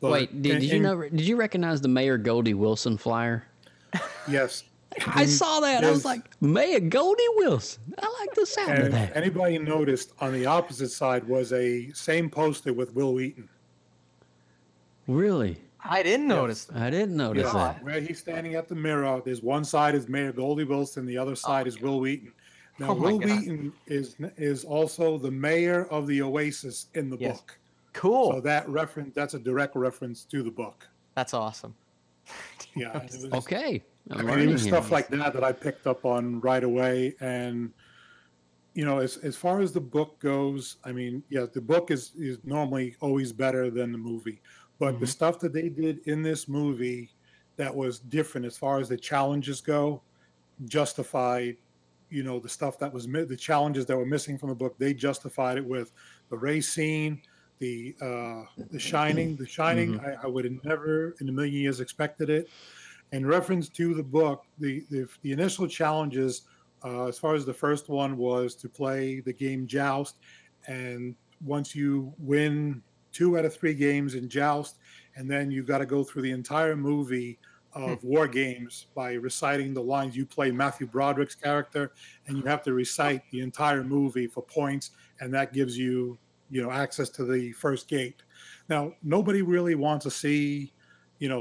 But, Wait, did you recognize the Mayor Goldie Wilson flyer? Yes. I saw that. I was like, Mayor Goldie Wilson. I like the sound of that. Anybody noticed on the opposite side was a same poster with Will Wheaton. Really? I didn't notice that. I didn't notice that. Where he's standing at the mirror, there's one side is Mayor Goldie Wilson, the other side is Will Wheaton. Now, Will Wheaton is also the mayor of the Oasis in the book. Cool. So that's a direct reference to the book. That's awesome. Yeah. Okay. I mean, it was stuff like that I picked up on right away. And, as far as the book goes, I mean, the book is normally always better than the movie. But the stuff that they did in this movie that was different as far as the challenges go justified the stuff that was the challenges that were missing from the book. They justified it with the race scene, the Shining. I would have never in a million years expected it. In reference to the book, the initial challenges, as far as the first one, was to play the game Joust, and once you win 2 out of 3 games in Joust, and then you got to go through the entire movie of War Games by reciting the lines. You play Matthew Broderick's character, and you have to recite the entire movie for points, and that gives you, access to the first gate. Now, nobody really wants to see,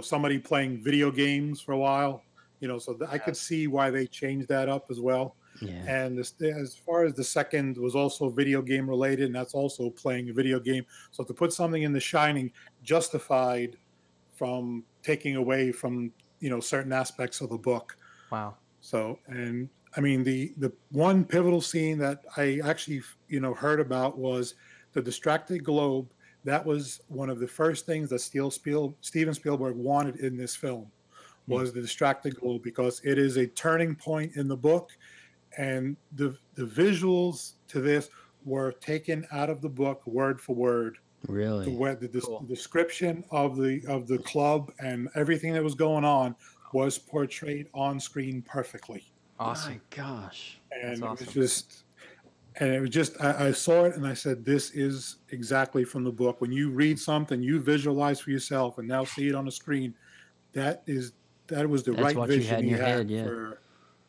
somebody playing video games for a while, so I could see why they changed that up as well. Yeah. And as far as the second was also video game related, and that's also playing a video game. So to put something in The Shining justified from taking away from, certain aspects of the book. Wow. So, and I mean, the one pivotal scene that I actually, heard about was the distracted globe. That was one of the first things that Steven Spielberg wanted in this film, was the distracted globe, because it is a turning point in the book. And the visuals to this were taken out of the book word for word. Really? The description of the club and everything that was going on was portrayed on screen perfectly. Awesome. My gosh. And awesome. it was just, I saw it and I said, this is exactly from the book. When you read something, you visualize for yourself and now see it on the screen. That was the right vision you had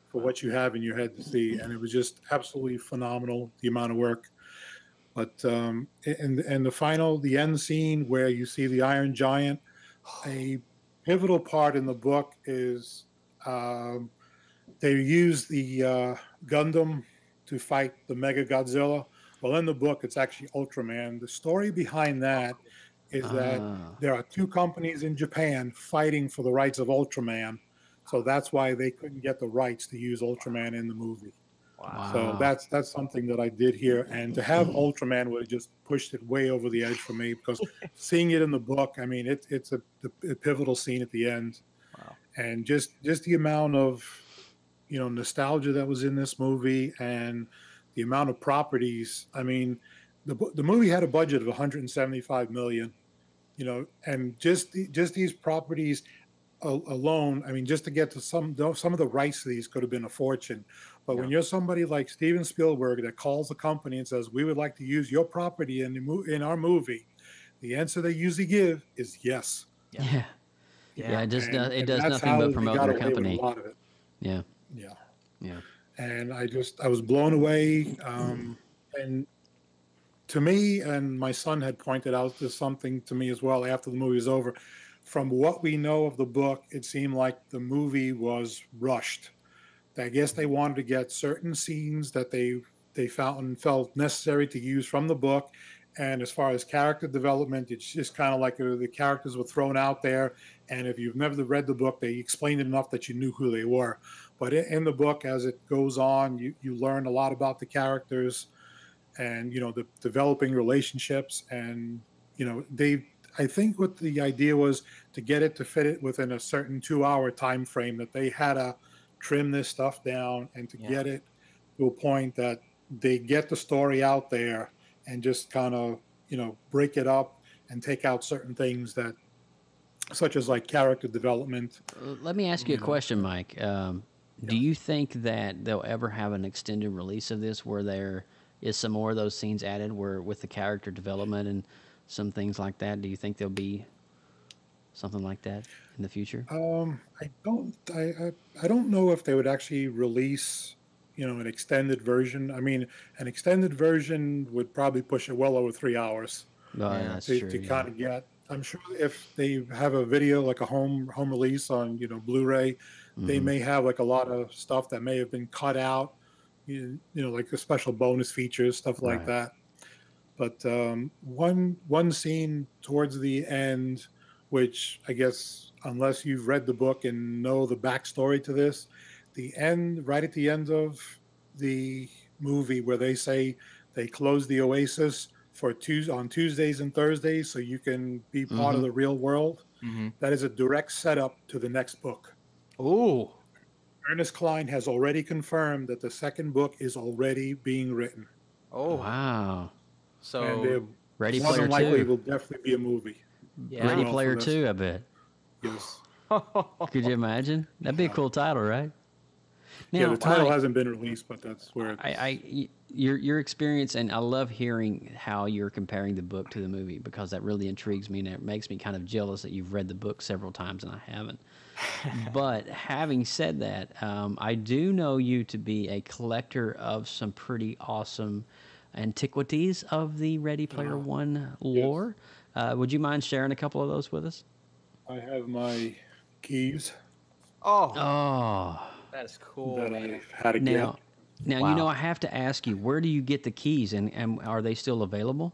for what you have in your head to see. And it was just absolutely phenomenal, the amount of work. But and the end scene where you see the Iron Giant, a pivotal part in the book is they use the Gundam to fight the Mega Godzilla. Well, in the book, it's actually Ultraman. The story behind that is that there are two companies in Japan fighting for the rights of Ultraman. So that's why they couldn't get the rights to use Ultraman in the movie. Wow. So that's something that I did here. And to have Ultraman would have just pushed it way over the edge for me, because seeing it in the book, I mean, it's a pivotal scene at the end. Wow. And just the amount of, nostalgia that was in this movie, and the amount of properties. I mean, the movie had a budget of 175 million, and just these properties alone, I mean, just to get to some of the rights to these could have been a fortune. But when you're somebody like Steven Spielberg that calls the company and says, we would like to use your property in our movie, the answer they usually give is yes. Yeah. It does that's nothing how but they promote got their away with company. a lot of it. Yeah. And I was blown away. And to me, and my son had pointed out to something to me as well after the movie was over. From what we know of the book, it seemed like the movie was rushed. I guess they wanted to get certain scenes that they felt necessary to use from the book. And as far as character development, it's just kind of like the characters were thrown out there. And if you've never read the book, they explained it enough that you knew who they were. But in the book, as it goes on, you learn a lot about the characters and, the developing relationships. And, I think what the idea was to get it to fit it within a certain 2-hour time frame, that they had to trim this stuff down and to get it to a point that they get the story out there and just kind of, break it up and take out certain things that, such as like character development. Let me ask you a question, Mike. Do you think that they'll ever have an extended release of this where there is some more of those scenes added with the character development and some things like that? Do you think there'll be something like that in the future? I don't know if they would actually release, an extended version. I mean, an extended version would probably push it well over 3 hours. That's to true. kind of get. I'm sure if they have a video like a home release on Blu-ray, they may have like a lot of stuff that may have been cut out, like the special bonus features, stuff like that. But one scene towards the end, which I guess unless you've read the book and know the backstory to this, right at the end of the movie where they say they close the Oasis on Tuesdays and Thursdays so you can be part of the real world, that is a direct setup to the next book. Oh. Ernest Cline has already confirmed that the second book is already being written. Oh. Wow. So Ready more Player than likely 2. will definitely be a movie. Ready Player 2, I bet. Yes. Could you imagine? That'd be a cool title, right? Now, the title hasn't been released, but that's where it's... Your experience, and I love hearing how you're comparing the book to the movie, because that really intrigues me and it makes me kind of jealous that you've read the book several times and I haven't. But having said that, I do know you to be a collector of some pretty awesome antiquities of the Ready Player One lore. Yes. Would you mind sharing a couple of those with us? I have my keys. Oh. That is cool. That I had to get. Now, I have to ask you, where do you get the keys, and are they still available?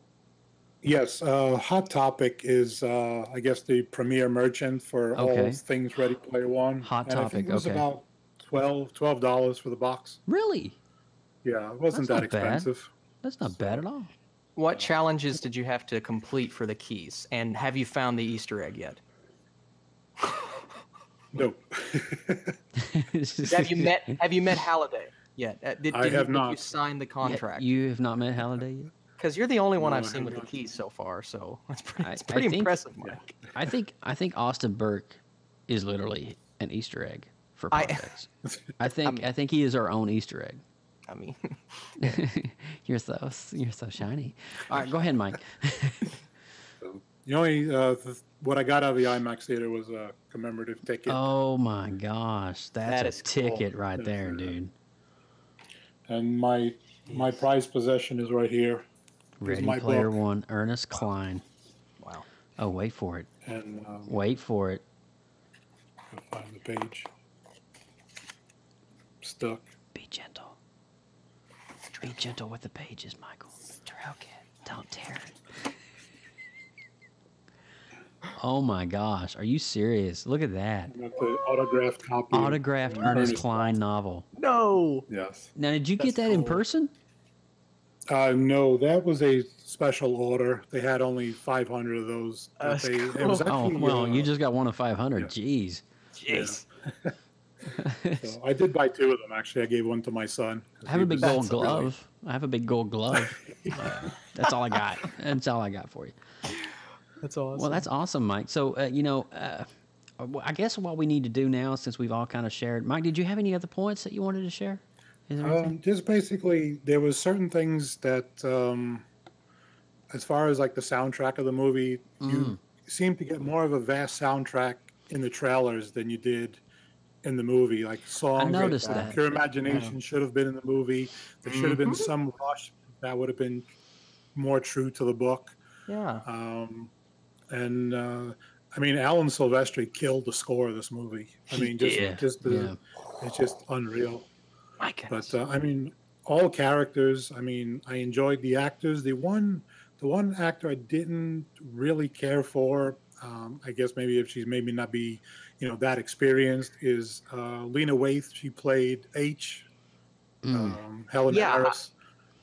Yes. Hot Topic is, I guess, the premier merchant for all things Ready Player One. Hot and Topic, I think it was about $12 for the box. Really? Yeah, it wasn't that expensive. Bad. That's not bad at all. What challenges did you have to complete for the keys? And have you found the Easter egg yet? Nope. Have you met Halliday yet? Did you sign the contract? You have not met Halliday yet? Because you're the only one I've seen with the keys so far, so it's pretty impressive, Mike. I think Austin Burke is literally an Easter egg for PopX. I think he is our own Easter egg. I mean, you're so shiny. All right, go ahead, Mike. The only what I got out of the IMAX theater was a commemorative ticket. Oh my gosh, that's a ticket right there, dude. And my prized possession is right here. Ready Player One, Ernest Cline. Wow. Oh, wait for it. And wait for it. I'll find the page. Stuck. Be gentle. Be gentle with the pages, Michael. Stroke it. Don't tear it. Oh my gosh, are you serious? Look at that. I got the autographed copy. Autographed Ernest Cline novel. No. Yes. Now, did you get that in person? No, that was a special order. They had only 500 of those. It was actually, you just got one of 500. Jeez. Jeez. So I did buy 2 of them, actually. I gave one to my son. I have a big gold glove. That's all I got. That's all I got for you. That's awesome. Well, that's awesome, Mike. So, I guess what we need to do now, since we've all kind of shared. Mike, did you have any other points that you wanted to share? Just basically, there was certain things that, as far as like the soundtrack of the movie, you seem to get more of a vast soundtrack in the trailers than you did in the movie. Like songs, I noticed like, that. Pure Imagination should have been in the movie. There should have been some Rush that would have been more true to the book. Yeah. I mean, Alan Silvestri killed the score of this movie. I mean, it's just unreal. My goodness. But I mean, all characters. I mean, I enjoyed the actors. The one actor I didn't really care for. I guess maybe if she's maybe not be, that experienced, is Lena Waithe. She played H. Helen Harris.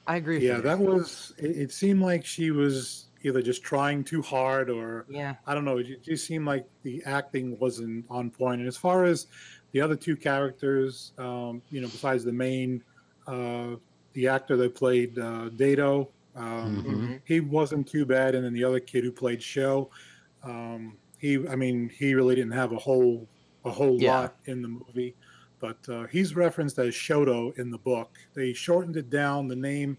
I agree with you. Yeah, that was. It seemed like she was either just trying too hard or I don't know. It just seemed like the acting wasn't on point. And as far as the other 2 characters, besides the main, the actor that played Dato, he wasn't too bad. And then the other kid who played Sho, he really didn't have a whole lot in the movie. But he's referenced as Shoto in the book. They shortened it down, the name,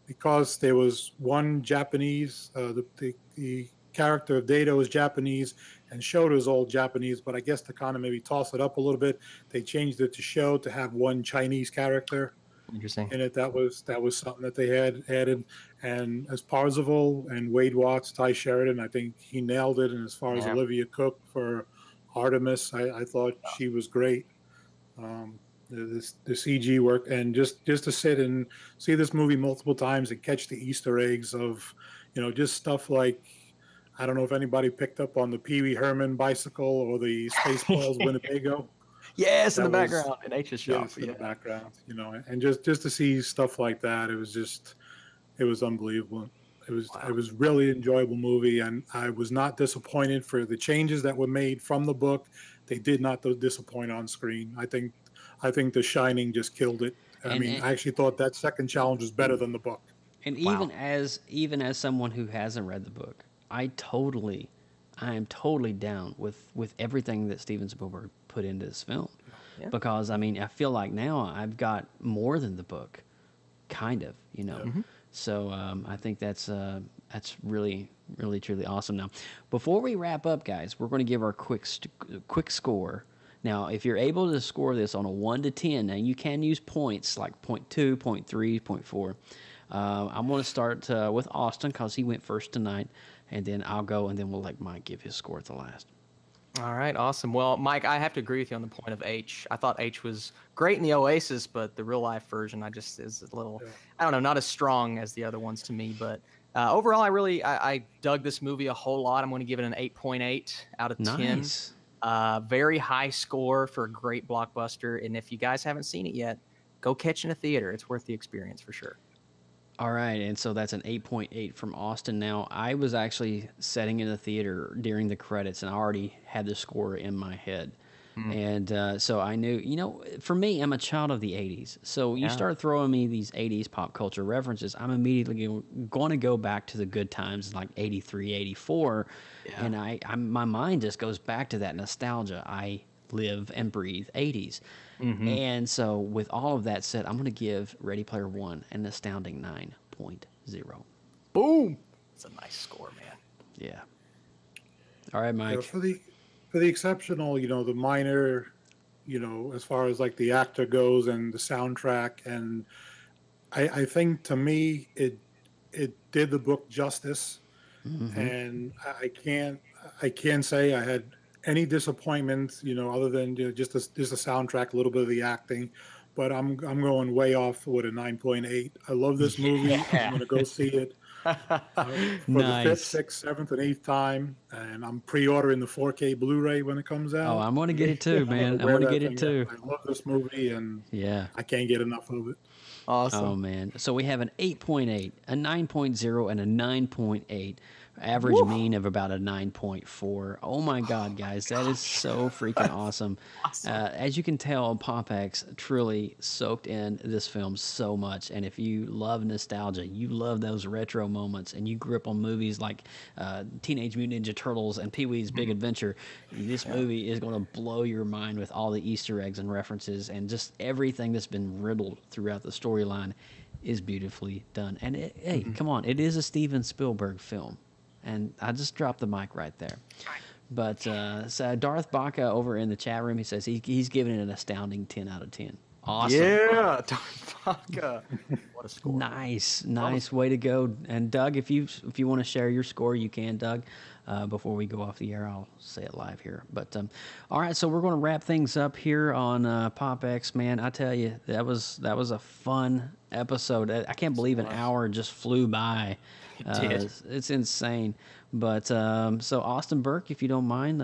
because there was one Japanese, the character of Dato is Japanese, and Shoto is all Japanese, but I guess to kind of maybe toss it up a little bit, they changed it to Sho to have one Chinese character. Interesting. In it. That was something that they had added. And as Parzival and Wade Watts, Ty Sheridan, I think he nailed it. And as far as Olivia Cook for Artemis, I thought she was great. The CG work, and just to sit and see this movie multiple times and catch the Easter eggs of, just stuff like, I don't know if anybody picked up on the Pee Wee Herman bicycle or the Spaceballs Winnebago. Yes, in the background, in H's shop. Yes, in the background, and just to see stuff like that, it was unbelievable. It was really enjoyable movie, and I was not disappointed for the changes that were made from the book. They did not disappoint on screen. I think The Shining just killed it. I actually thought that second challenge was better than the book. And even as someone who hasn't read the book, I am totally down with everything that Steven Spielberg put into this film. Yeah. Because I feel like now I've got more than the book, kind of, So I think that's really, really, truly awesome. Now, before we wrap up, guys, we're going to give our quick score. Now, if you're able to score this on a 1 to 10, now you can use points like 0.2, 0.3, 0.4. I'm going to start with Austin because he went first tonight, and then I'll go, and then we'll let Mike give his score at the last. All right, awesome. Well, Mike, I have to agree with you on the point of H. I thought H was great in the Oasis, but the real-life version, is a little, I don't know, not as strong as the other ones to me. But overall, I dug this movie a whole lot. I'm going to give it an 8.8 out of 10. Nice. Very high score for a great blockbuster. And if you guys haven't seen it yet, go catch it in a theater. It's worth the experience for sure. All right, and so that's an 8.8 from Austin. Now, I was actually sitting in the theater during the credits, and I already had the score in my head. And so I knew, for me, I'm a child of the 80s. So you start throwing me these 80s pop culture references, I'm immediately going to go back to the good times like 83, 84. Yeah. And my mind just goes back to that nostalgia. I live and breathe 80s. Mm-hmm. And so with all of that said, I'm going to give Ready Player One an astounding 9.0. Boom! It's a nice score, man. Yeah. All right, Mike. For the exceptional, the minor, as far as like the actor goes and the soundtrack, and I think to me it did the book justice. Mm-hmm. And I can't say I had any disappointment, other than just the soundtrack, a little bit of the acting, but I'm going way off with a 9.8. I love this movie. I'm going to go see it. the Nice. 5th, 6th, 7th, and 8th time, and I'm pre-ordering the 4K Blu-ray when it comes out. Oh, I'm going to get it too, man. I'm Wear going to that get it thing too. out. I love this movie, and Yeah. I can't get enough of it. Awesome. Oh, man. So we have an 8.8, a 9.0, and a 9.8. Average mean of about a 9.4. Oh my God, guys, that is so freaking awesome. As you can tell, PopX truly soaked in this film so much. And if you love nostalgia, you love those retro moments, and you grew up on movies like Teenage Mutant Ninja Turtles and Pee-wee's Big Adventure, this movie is going to blow your mind with all the Easter eggs and references, and just everything that's been riddled throughout the storyline is beautifully done. And hey, come on, it is a Steven Spielberg film. And I just dropped the mic right there. But so Darth Baca over in the chat room, he says he's giving it an astounding 10 out of 10. Awesome. Yeah, Darth Baca. What a score. Nice way to go. And Doug, if you want to share your score, you can, Doug. Before we go off the air, I'll say it live here. But all right, so we're going to wrap things up here on PopX. Man, I tell you, that was a fun episode. I can't believe an hour just flew by. It did. It's insane. But so Austin Burke, if you don't mind,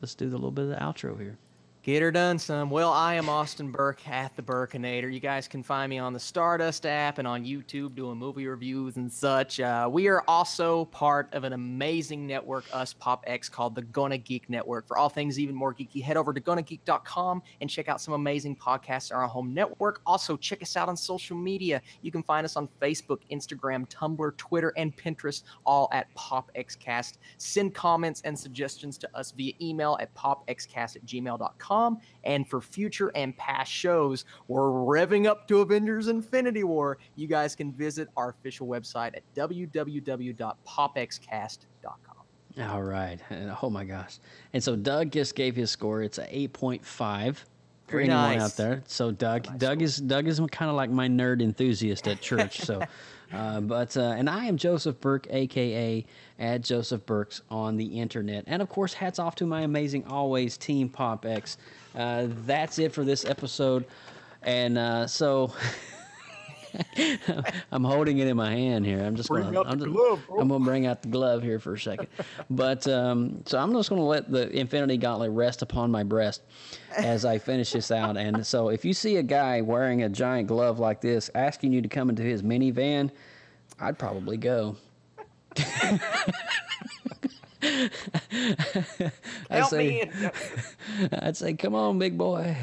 let's do the little bit of the outro here. Get her done, son. Well, I am Austin Burke at the Burkinator. You guys can find me on the Stardust app and on YouTube doing movie reviews and such. We are also part of an amazing network, us PopX, called the Gonna Geek Network. For all things even more geeky, head over to GonnaGeek.com and check out some amazing podcasts on our home network. Also, check us out on social media. You can find us on Facebook, Instagram, Tumblr, Twitter, and Pinterest, all at PopXcast. Send comments and suggestions to us via email at popxcast@gmail.com. And for future and past shows, we're revving up to Avengers Infinity War. You guys can visit our official website at www.popxcast.com. All right. And, oh my gosh. And so Doug just gave his score. It's a 8.5 for Very anyone nice. out there. So Doug is kind of like my nerd enthusiast at church. So and I am Joseph Burke, aka at Joseph Burks on the internet. And of course, hats off to my amazing always Team PopX. That's it for this episode. And so I'm holding it in my hand here. I'm gonna bring out the glove here for a second. But so I'm just gonna let the Infinity Gauntlet rest upon my breast as I finish this out. And so if you see a guy wearing a giant glove like this asking you to come into his minivan, I'd probably go. Help me. I'd say, come on, big boy.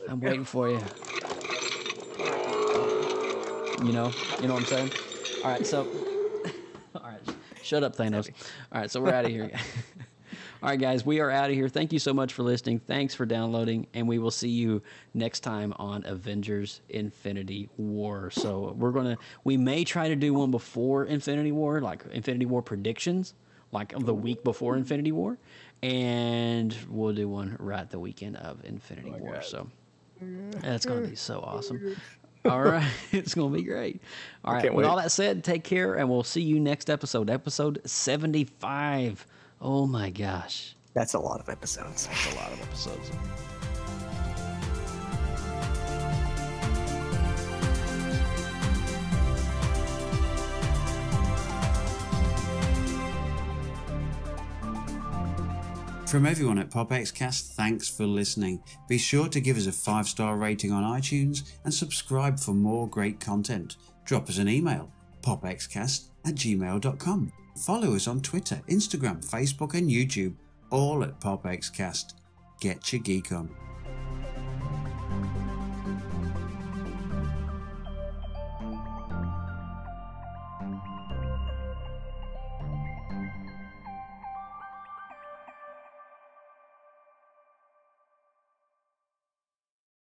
I'm waiting for you. You know what I'm saying? All right, so, all right, shut up, Thanos. All right, so we're out of here. All right, guys, we are out of here. Thank you so much for listening. Thanks for downloading, and we will see you next time on Avengers Infinity War. So we may try to do one before Infinity War, like Infinity War predictions, like of the week before Infinity War, and we'll do one right the weekend of Infinity War. God. So that's going to be so awesome. All right. It's going to be great. All right. With all that said, take care, and we'll see you next episode, episode 75. Oh, my gosh. That's a lot of episodes. That's a lot of episodes. From everyone at PopXcast, thanks for listening. Be sure to give us a 5-star rating on iTunes and subscribe for more great content. Drop us an email, popxcast@gmail.com. Follow us on Twitter, Instagram, Facebook and YouTube, all at PopXcast. Get your geek on.